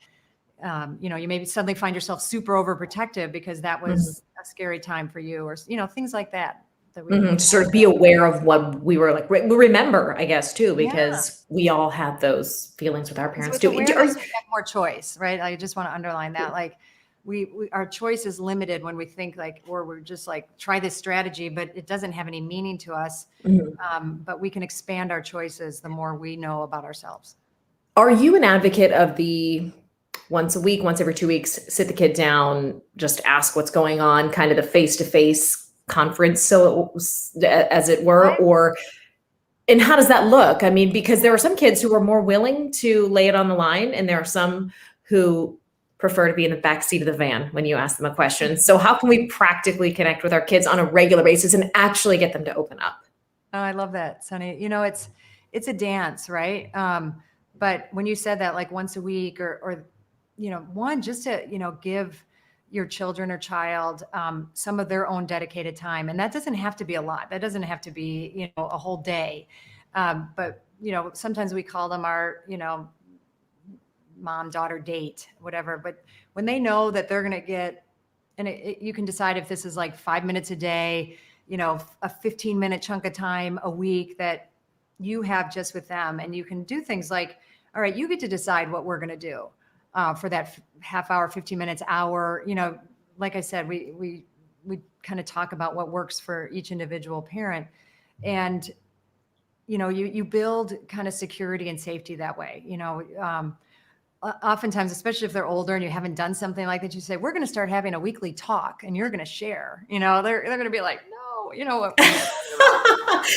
you maybe suddenly find yourself super overprotective because that was a scary time for you, or, things like that. To sort of be aware of what we were like, we remember, I guess, too, because we all had those feelings with our parents too. We have more choice, right? I just want to underline that. Like our choice is limited when we think like, or we're just like, try this strategy, but it doesn't have any meaning to us. But we can expand our choices the more we know about ourselves. Are you an advocate of the once a week, once every 2 weeks, sit the kid down, just ask what's going on, kind of the face-to-face conference, as it were, right? And how does that look? I mean, because there are some kids who are more willing to lay it on the line, and there are some who prefer to be in the back seat of the van when you ask them a question. So how can we practically connect with our kids on a regular basis and actually get them to open up? Oh, I love that, Sunny. It's a dance, right? But when you said that, like once a week or one, just to, give your children or child some of their own dedicated time. And that doesn't have to be a lot. That doesn't have to be, a whole day. But, sometimes we call them our, mom-daughter date, whatever. But when they know that they're going to get, and you can decide if this is like 5 minutes a day, a 15-minute chunk of time a week that you have just with them. And you can do things like, all right, you get to decide what we're going to do for that half hour, 15 minutes, hour. Like I said, we kind of talk about what works for each individual parent. And, you build kind of security and safety that way. Oftentimes, especially if they're older and you haven't done something like that, you say, we're going to start having a weekly talk and you're going to share. They're going to be like, no, what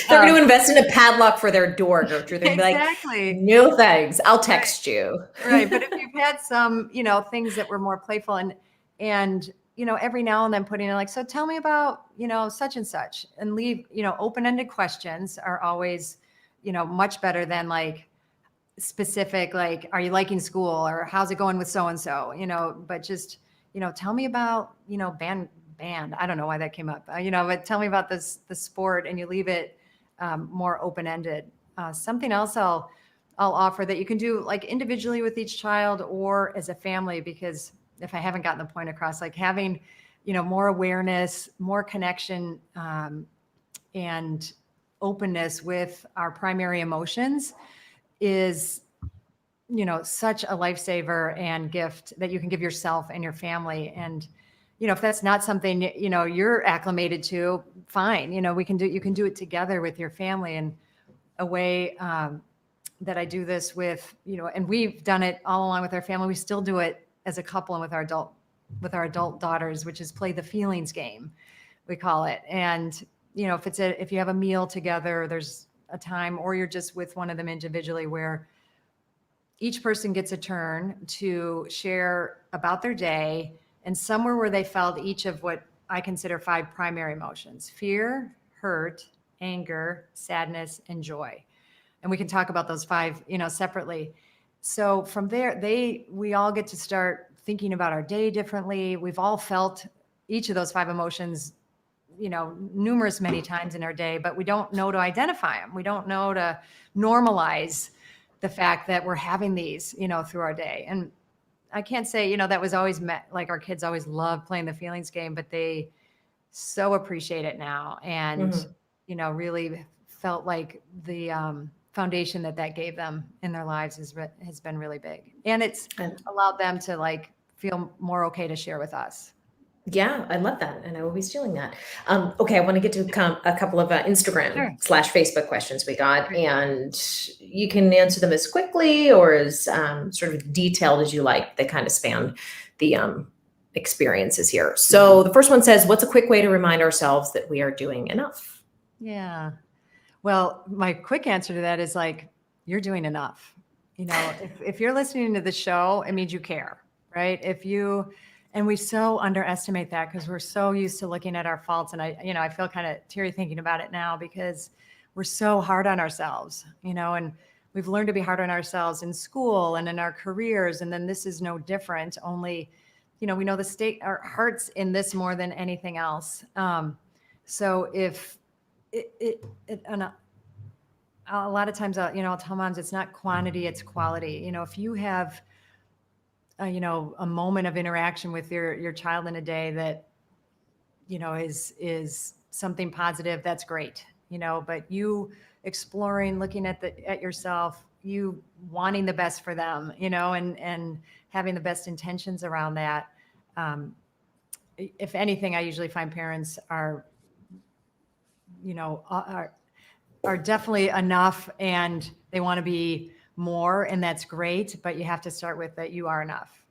they're going to invest in a padlock for their door, Gertrude. They're going to exactly. be like, no thanks, I'll text you. Right. But if you've had some, things that were more playful and every now and then putting in like, so tell me about, such and such, and leave, open-ended questions are always, much better than like specific, like, are you liking school, or how's it going with so-and-so, but just, tell me about, band. I don't know why that came up, but tell me about the sport, and you leave it more open-ended. Something else I'll offer that you can do like individually with each child or as a family, because if I haven't gotten the point across, like having, more awareness, more connection, and openness with our primary emotions is, such a lifesaver and gift that you can give yourself and your family. And, if that's not something, you're acclimated to, fine. You can do it together with your family. And a way that I do this with, and we've done it all along with our family. We still do it as a couple and with our adult daughters, which is play the feelings game, we call it. And, if you have a meal together, there's a time, or you're just with one of them individually, where each person gets a turn to share about their day and somewhere where they felt each of what I consider 5 primary emotions: fear, hurt, anger, sadness, and joy. And we can talk about those 5, separately. So from there, we all get to start thinking about our day differently. We've all felt each of those 5 emotions, numerous many times in our day, but we don't know to identify them. We don't know to normalize the fact that we're having these, through our day. And I can't say, that was always like our kids always loved playing the feelings game, but they so appreciate it now. And, really felt like the foundation that gave them in their lives has been really big. And it's allowed them to like feel more okay to share with us. Yeah, I love that. And I will be stealing that. Okay, I want to get to a couple of Instagram/Facebook questions we got, and you can answer them as quickly or as sort of detailed as you like. They kind of span the experiences here. So the first one says, what's a quick way to remind ourselves that we are doing enough? Yeah. Well, my quick answer to that is like, you're doing enough. If you're listening to the show, it means you care, right? And we so underestimate that because we're so used to looking at our faults. And I feel kind of teary thinking about it now because we're so hard on ourselves, and we've learned to be hard on ourselves in school and in our careers. And then this is no different. Only, we know the state, our heart's in this more than anything else. So if a lot of times, I'll tell moms, it's not quantity, it's quality. If you have a moment of interaction with your child in a day that, is something positive, that's great, but you exploring, looking at yourself, you wanting the best for them, and having the best intentions around that. If anything, I usually find parents are definitely enough and they want to be more, and that's great, but you have to start with that you are enough.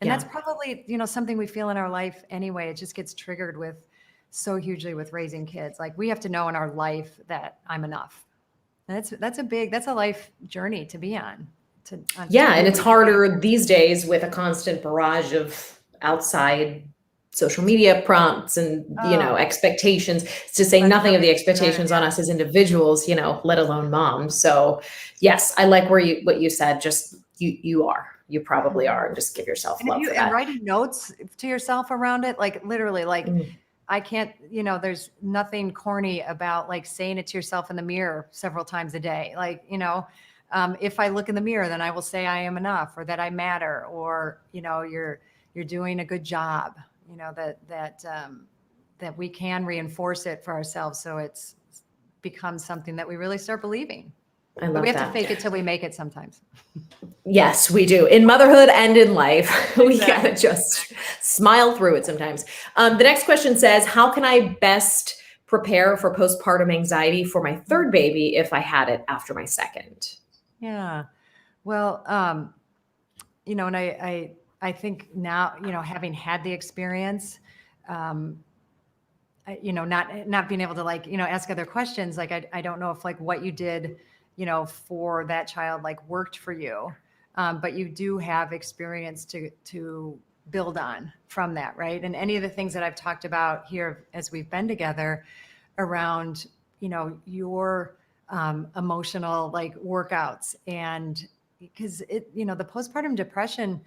And that's probably, something we feel in our life anyway. It just gets triggered so hugely with raising kids. Like we have to know in our life that I'm enough. And that's a life journey to be on. And it's harder these days with a constant barrage of outside social media prompts and, expectations, to say nothing of the expectations on us as individuals, let alone moms. So yes, I like what you said, just you probably are, and just give yourself love for that. And writing notes to yourself around it, like literally, like I can't, there's nothing corny about like saying it to yourself in the mirror several times a day. Like, if I look in the mirror, then I will say I am enough, or that I matter, or, you're doing a good job, that we can reinforce it for ourselves. So it's becomes something that we really start believing. I But love we have that. to fake it till we make it sometimes. Yes, we do. In motherhood and in life, we Exactly. gotta just smile through it sometimes. The next question says, how can I best prepare for postpartum anxiety for my third baby if I had it after my second? Yeah. Well, and I think now, having had the experience, not being able to ask other questions, like, I don't know if like what you did, for that child, like worked for you. But you do have experience to build on from that. Right. And any of the things that I've talked about here as we've been together around, your emotional like workouts, and because the postpartum depression,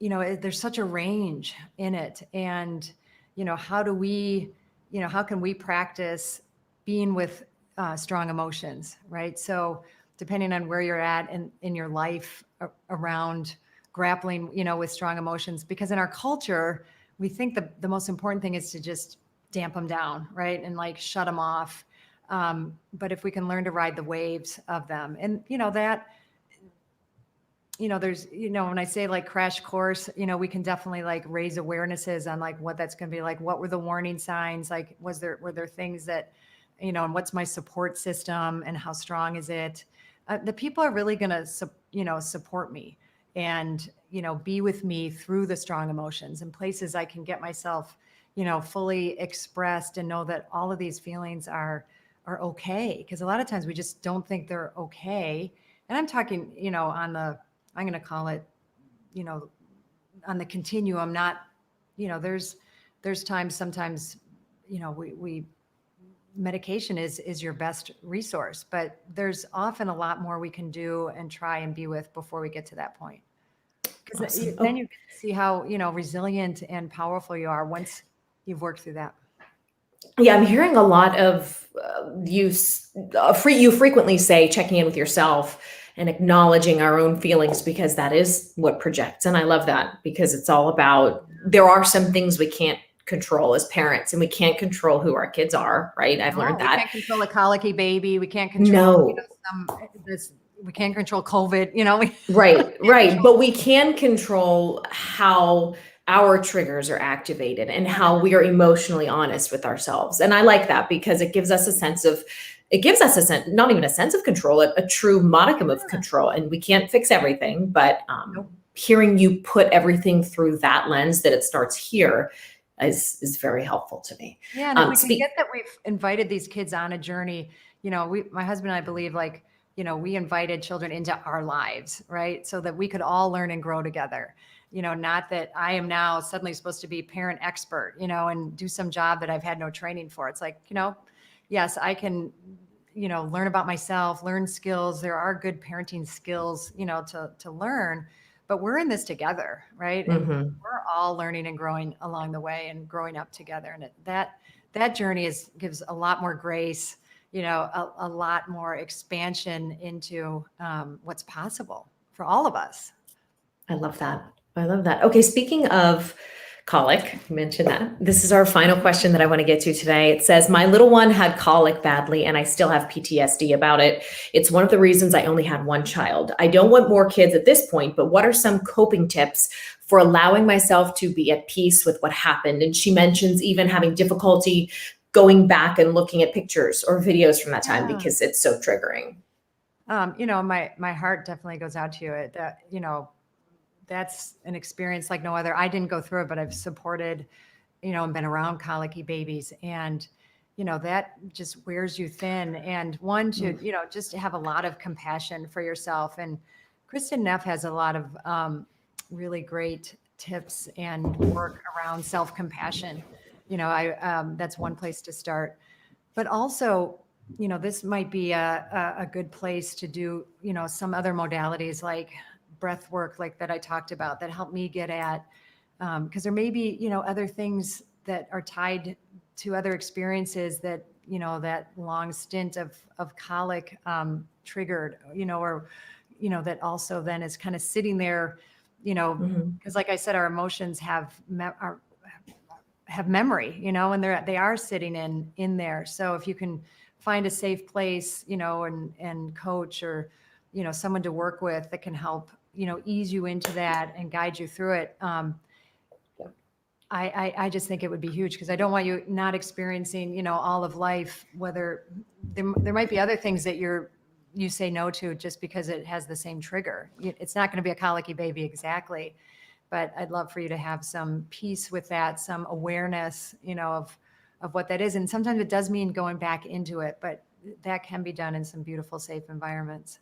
there's such a range in it. And, how do we, how can we practice being with strong emotions, right? So depending on where you're at in your life around grappling, with strong emotions, because in our culture, we think the most important thing is to just damp them down, right? And like shut them off. But if we can learn to ride the waves of them, and, there's, when I say like crash course, we can definitely like raise awarenesses on like what that's going to be like. What were the warning signs? Like, were there things that, and what's my support system and how strong is it? The people are really going to, support me and, be with me through the strong emotions and places I can get myself, fully expressed and know that all of these feelings are okay. Cause a lot of times we just don't think they're okay. And I'm talking, I'm going to call it, on the continuum, not, there's times, sometimes, we medication is your best resource, but there's often a lot more we can do and try and be with before we get to that point. Because Awesome. then you get to see how, resilient and powerful you are once you've worked through that. Yeah, I'm hearing a lot of you frequently say checking in with yourself and acknowledging our own feelings, because that is what projects. And I love that, because it's all about, there are some things we can't control as parents, and we can't control who our kids are, right? I've learned We that. can't control a colicky baby. We can't control, No. we can't control COVID, Right. But we can control how our triggers are activated and how we are emotionally honest with ourselves. And I like that, because it gives us a sense, not even a sense of control, a true modicum of control. And we can't fix everything, but Nope. hearing you put everything through that lens, that it starts here, is very helpful to me. Yeah. And if we can get that we've invited these kids on a journey, my husband and I believe we invited children into our lives, right? So that we could all learn and grow together. Not that I am now suddenly supposed to be parent expert, and do some job that I've had no training for. It's like, yes, I can, learn about myself, learn skills. There are good parenting skills, to learn, but we're in this together, right? And we're all learning and growing along the way and growing up together. And that journey gives a lot more grace, a lot more expansion into what's possible for all of us. I love that. Okay, speaking of colic, you mentioned that. This is our final question that I want to get to today. It says, my little one had colic badly, and I still have PTSD about it. It's one of the reasons I only had one child. I don't want more kids at this point, but what are some coping tips for allowing myself to be at peace with what happened? And she mentions even having difficulty going back and looking at pictures or videos from that time because it's so triggering. My heart definitely goes out to you. That's an experience like no other. I didn't go through it, but I've supported, and been around colicky babies, and, that just wears you thin. And one to, just to have a lot of compassion for yourself. And Kristen Neff has a lot of really great tips and work around self-compassion. That's one place to start, but also, this might be a good place to do, some other modalities like breath work, like that I talked about, that help me get at, because there may be, other things that are tied to other experiences that, that long stint of colic triggered, or, that also then is kind of sitting there, because like I said, our emotions have memory, and they are sitting in there. So if you can find a safe place, and coach or, someone to work with that can help, ease you into that and guide you through it. I just think it would be huge, because I don't want you not experiencing, all of life, whether there might be other things that you say no to just because it has the same trigger. It's not going to be a colicky baby exactly, but I'd love for you to have some peace with that, some awareness, of what that is. And sometimes it does mean going back into it, but that can be done in some beautiful, safe environments.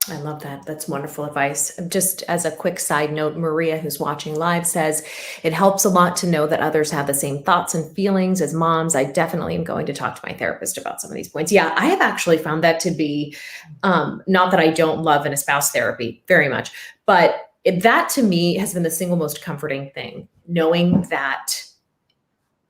I love that. That's wonderful advice. Just as a quick side note, Maria, who's watching live, says, it helps a lot to know that others have the same thoughts and feelings as moms. I definitely am going to talk to my therapist about some of these points. Yeah, I have actually found that to be, not that I don't love an espouse therapy very much, but that to me has been the single most comforting thing, knowing that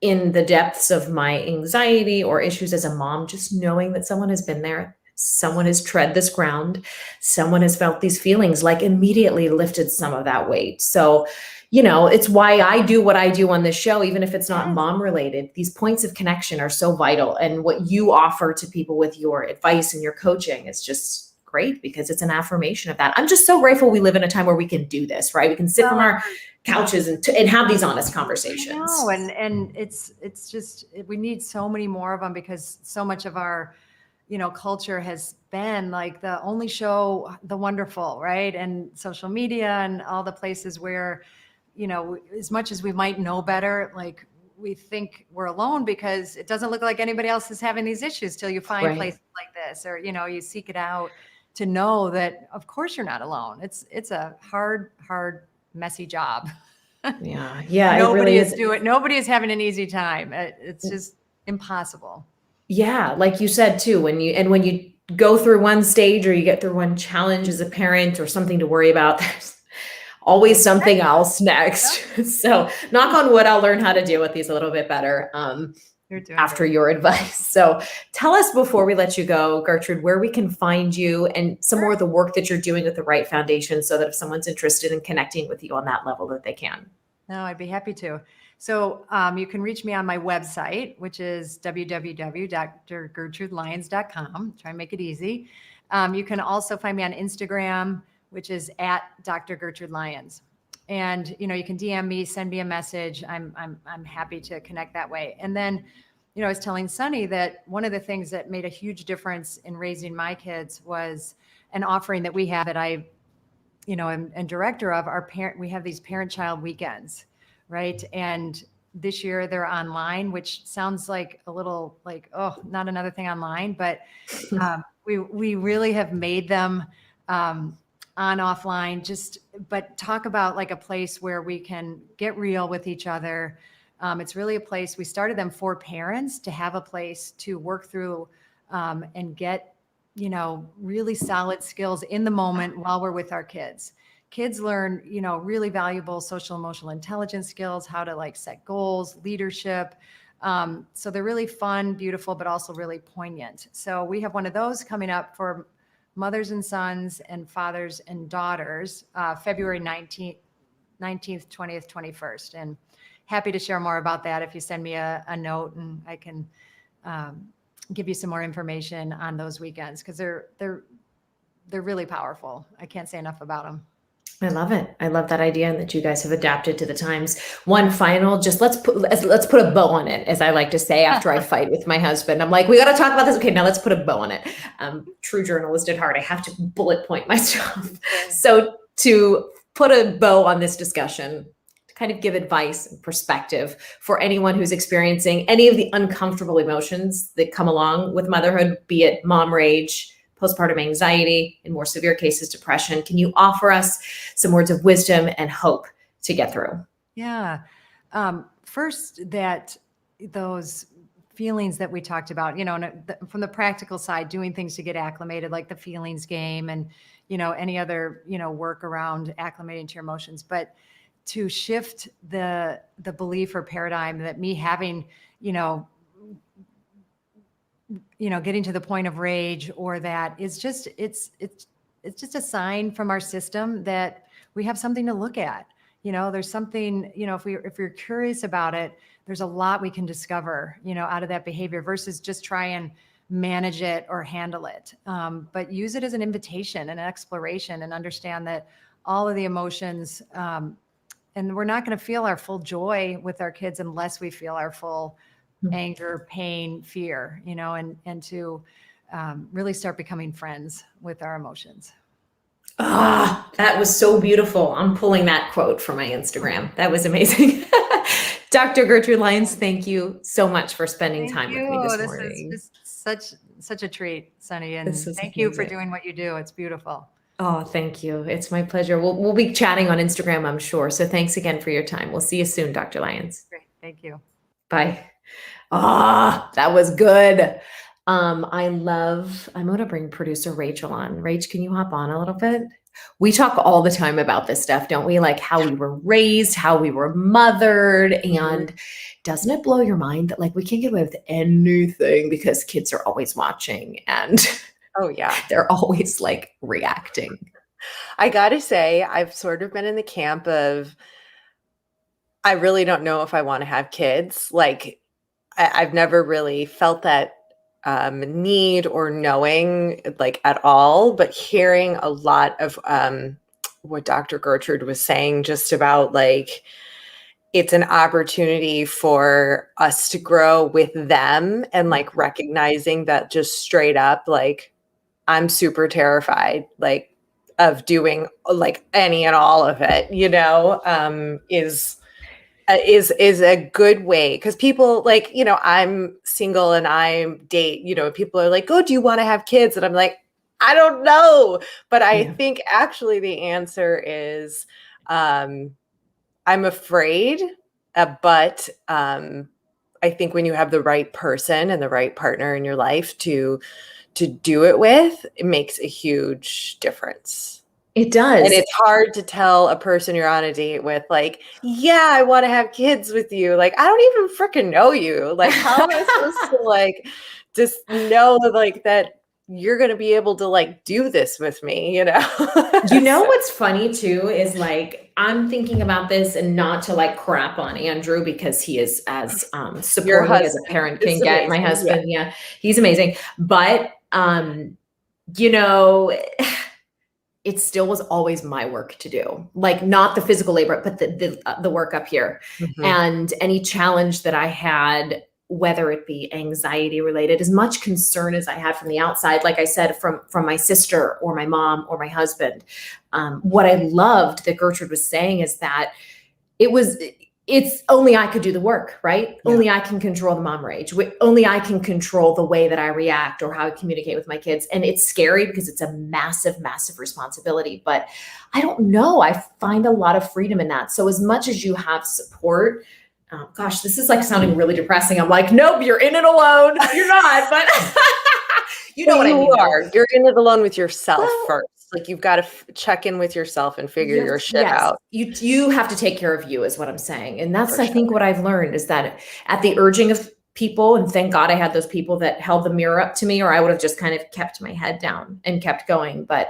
in the depths of my anxiety or issues as a mom, just knowing that someone has been there, someone has tread this ground, someone has felt these feelings, like immediately lifted some of that weight. So, it's why I do what I do on this show, even if it's not mom related. These points of connection are so vital. And what you offer to people with your advice and your coaching is just great, because it's an affirmation of that. I'm just so grateful we live in a time where we can do this, right? We can sit from our couches and have these honest conversations. No, and it's just, we need so many more of them, because so much of our culture has been like the only show, the wonderful, right? And social media and all the places where, as much as we might know better, like we think we're alone because it doesn't look like anybody else is having these issues till you find places like this, or, you seek it out to know that of course you're not alone. It's a hard, messy job. Yeah. Nobody is having an easy time. It's just impossible. Yeah. Like you said too, when you go through one stage or you get through one challenge as a parent or something to worry about, there's always something else next. So knock on wood, I'll learn how to deal with these a little bit better after your advice. So tell us, before we let you go, Gertrude, where we can find you and some more of the work that you're doing with the Right Foundation, so that if someone's interested in connecting with you on that level, that they can. No, I'd be happy to. So you can reach me on my website, which is www.drgertrudelyons.com. Try and make it easy. You can also find me on Instagram, which is @Dr. Gertrude Lyons. And, you can DM me, send me a message. I'm happy to connect that way. And then, I was telling Sunny that one of the things that made a huge difference in raising my kids was an offering that we have that I am director of. We have these parent-child weekends, right? And this year they're online, which sounds like a little like, oh, not another thing online, but we really have made them on offline, but talk about like a place where we can get real with each other. It's really a place, we started them for parents to have a place to work through and get really solid skills in the moment while we're with our kids. Kids learn, really valuable social emotional intelligence skills, how to like set goals, leadership. So they're really fun, beautiful, but also really poignant. So we have one of those coming up for mothers and sons and fathers and daughters, February 19th, 20th, 21st. And happy to share more about that if you send me a note, and I can give you some more information on those weekends, because they're really powerful. I can't say enough about them. I love it. I love that idea, and that you guys have adapted to the times. One final, just let's put a bow on it, as I like to say after I fight with my husband. I'm like, we got to talk about this. Okay, now let's put a bow on it. True journalist at heart, I have to bullet point my stuff. So to put a bow on this discussion, to kind of give advice and perspective for anyone who's experiencing any of the uncomfortable emotions that come along with motherhood, be it mom rage, postpartum anxiety, in more severe cases, depression. Can you offer us some words of wisdom and hope to get through? Yeah. First, that those feelings that we talked about, from the practical side, doing things to get acclimated, like the feelings game and, any other, work around acclimating to your emotions, but to shift the belief or paradigm that me having, getting to the point of rage or that is just, it's just a sign from our system that we have something to look at. There's something, if we're curious about it, there's a lot we can discover, out of that behavior versus just try and manage it or handle it. But use it as an invitation and an exploration, and understand that all of the emotions, and we're not going to feel our full joy with our kids unless we feel our full anger, pain, fear, and to really start becoming friends with our emotions. Ah, that was so beautiful. I'm pulling that quote from my Instagram. That was amazing. Dr. Gertrude Lyons, thank you so much for spending time with me this morning. This is such a treat, Sunny, and This is thank you for amazing. doing what you do. It's beautiful. Oh, thank you. It's my pleasure. We'll be chatting on Instagram, I'm sure. So thanks again for your time. We'll see you soon, Dr. Lyons. Great. Thank you. Bye. Ah, that was good. I'm going to bring producer Rachel on. Rach, can you hop on a little bit? We talk all the time about this stuff, don't we? Like how we were raised, how we were mothered. And doesn't it blow your mind that like we can't get away with anything because kids are always watching and Oh, yeah. they're always like reacting. I got to say, I've sort of been in the camp of, I really don't know if I want to have kids. Like, I've never really felt that need or knowing like at all, but hearing a lot of what Dr. Gertrude was saying just about like, it's an opportunity for us to grow with them and like recognizing that just straight up, like, I'm super terrified, like, of doing like any and all of it, is a good way. Because people like, I'm single and I date, people are like, oh, do you want to have kids? And I'm like, I don't know. But I think actually the answer is, I'm afraid, but I think when you have the right person and the right partner in your life to do it with, it makes a huge difference. It does. And it's hard to tell a person you're on a date with, like, yeah, I want to have kids with you. Like, I don't even freaking know you. Like, how am I supposed to like just know like that you're going to be able to like do this with me, What's funny too is like I'm thinking about this and not to like crap on Andrew because he is as supportive as a parent can get. My husband, yeah, he's amazing. But it still was always my work to do, like not the physical labor, but the work up here. And any challenge that I had, whether it be anxiety related, as much concern as I had from the outside, like I said, from my sister or my mom or my husband. What I loved that Gertrude was saying is that it's only I could do the work, right? Yeah. Only I can control the mom rage. Only I can control the way that I react or how I communicate with my kids. And it's scary because it's a massive, massive responsibility, but I don't know. I find a lot of freedom in that. So as much as you have support, gosh, this is like sounding really depressing. I'm like, nope, you're in it alone. You're not, but you know what I mean. You are. You're in it alone with yourself first. Like you've got to check in with yourself and figure your shit out. You have to take care of you is what I'm saying. And that's, I think what I've learned is that at the urging of people, and thank God I had those people that held the mirror up to me, or I would have just kind of kept my head down and kept going. But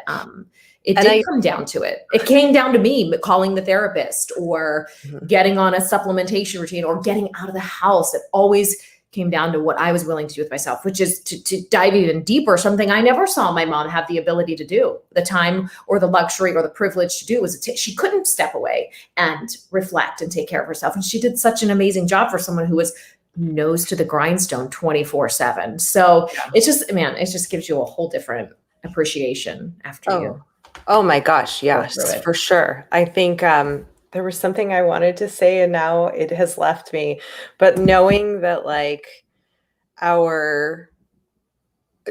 it did come down to it. It came down to me calling the therapist or getting on a supplementation routine or getting out of the house. It always came down to what I was willing to do with myself, which is to dive even deeper. Something I never saw my mom have the ability to do, the time or the luxury or the privilege to do was she couldn't step away and reflect and take care of herself. And she did such an amazing job for someone who was nose to the grindstone 24/7. So it just gives you a whole different appreciation after you. Oh my gosh. Yes, for sure. I think, there was something I wanted to say and now it has left me, but knowing that like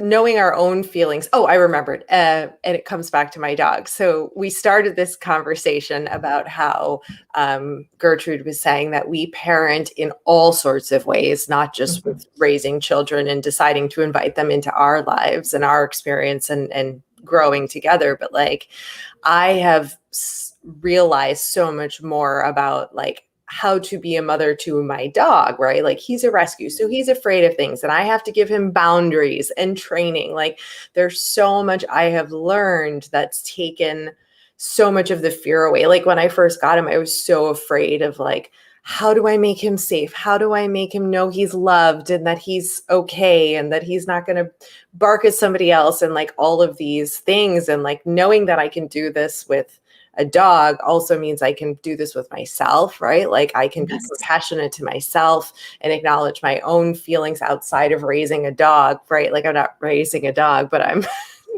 knowing our own feelings. Oh, I remembered. And it comes back to my dog. So we started this conversation about how Gertrude was saying that we parent in all sorts of ways, not just with raising children and deciding to invite them into our lives and our experience and growing together. But like, I have realized so much more about like how to be a mother to my dog, right? Like he's a rescue, so he's afraid of things and I have to give him boundaries and training. Like there's so much I have learned that's taken so much of the fear away. Like when I first got him, I was so afraid of like, how do I make him safe? How do I make him know he's loved and that he's okay and that he's not going to bark at somebody else and like all of these things. And like knowing that I can do this with a dog also means I can do this with myself, right? Like I can be compassionate to myself and acknowledge my own feelings outside of raising a dog, right? Like I'm not raising a dog, but I'm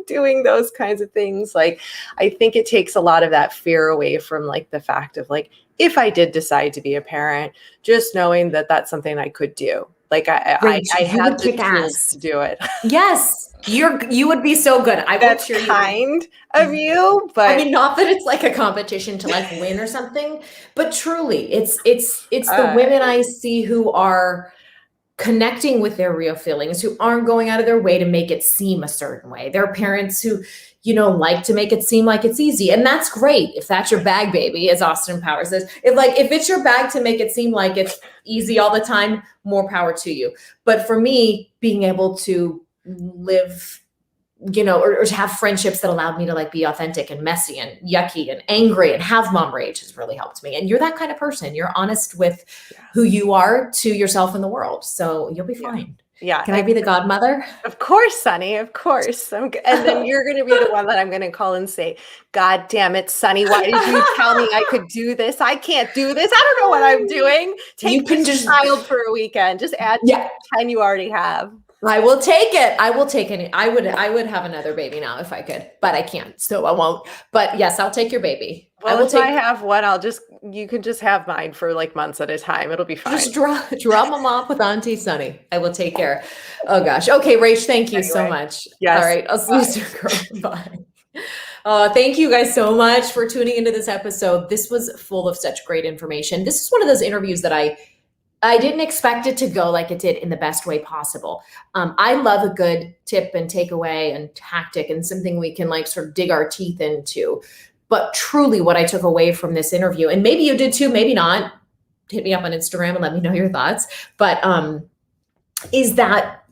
doing those kinds of things. Like I think it takes a lot of that fear away from like the fact of like, if I did decide to be a parent, just knowing that that's something I could do. Like I have the tools to do it. Yes. You would be so good. I That's will cheer kind of you, but I mean, not that it's like a competition to like win or something, but truly it's the women I see who are connecting with their real feelings, who aren't going out of their way to make it seem a certain way. They're parents who, like to make it seem like it's easy. And that's great. If that's your bag, baby, as Austin Powers says, if it's your bag to make it seem like it's easy all the time, more power to you. But for me, being able to live, or to have friendships that allowed me to like be authentic and messy and yucky and angry and have mom rage has really helped me. And you're that kind of person. You're honest with who you are to yourself and the world. So you'll be fine. Yeah. Can I be the godmother? Of course, Sunny. Of course. And then you're going to be the one that I'm going to call and say, God damn it, Sunny. Why did you tell me I could do this? I can't do this. I don't know what I'm doing. Take this child for a weekend. Just add to the 10 you already have. I will take it. I will take it. I would have another baby now if I could, but I can't, so I won't. But yes, I'll take your baby. Well, if I have one, you can just have mine for like months at a time. It'll be fine. Just drop them off with Auntie Sunny. I will take care. Oh gosh. Okay, Rach, thank you so much. Yes. All right. I'll see you soon, girl. Bye. Thank you guys so much for tuning into this episode. This was full of such great information. This is one of those interviews that I didn't expect it to go like it did in the best way possible. I love a good tip and takeaway and tactic and something we can like sort of dig our teeth into. But truly what I took away from this interview, and maybe you did too, maybe not, hit me up on Instagram and let me know your thoughts, but is that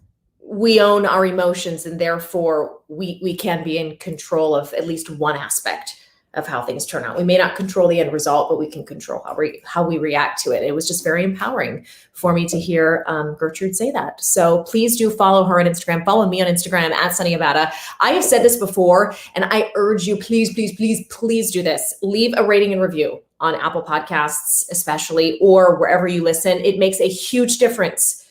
we own our emotions and therefore we can be in control of at least one aspect of how things turn out. We may not control the end result, but we can control how we react to it. It was just very empowering for me to hear Gertrude say that. So please do follow her on Instagram. Follow me on Instagram at Sunny Abada. I have said this before, and I urge you, please, please, please, please do this. Leave a rating and review on Apple Podcasts, especially, or wherever you listen. It makes a huge difference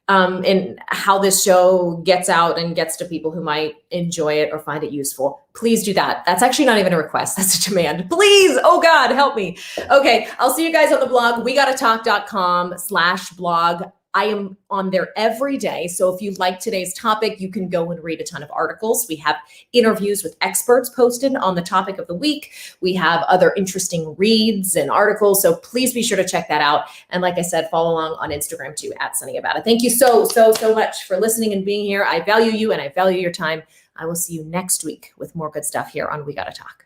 in how this show gets out and gets to people who might enjoy it or find it useful. Please do that. That's actually not even a request. That's a demand. Please. Oh God, help me. Okay. I'll see you guys on the blog, wegottatalk.com/blog. I am on there every day. So if you like today's topic, you can go and read a ton of articles. We have interviews with experts posted on the topic of the week. We have other interesting reads and articles. So please be sure to check that out. And like I said, follow along on Instagram too, at Sunny Abada. Thank you so much for listening and being here. I value you and I value your time. I will see you next week with more good stuff here on We Gotta Talk.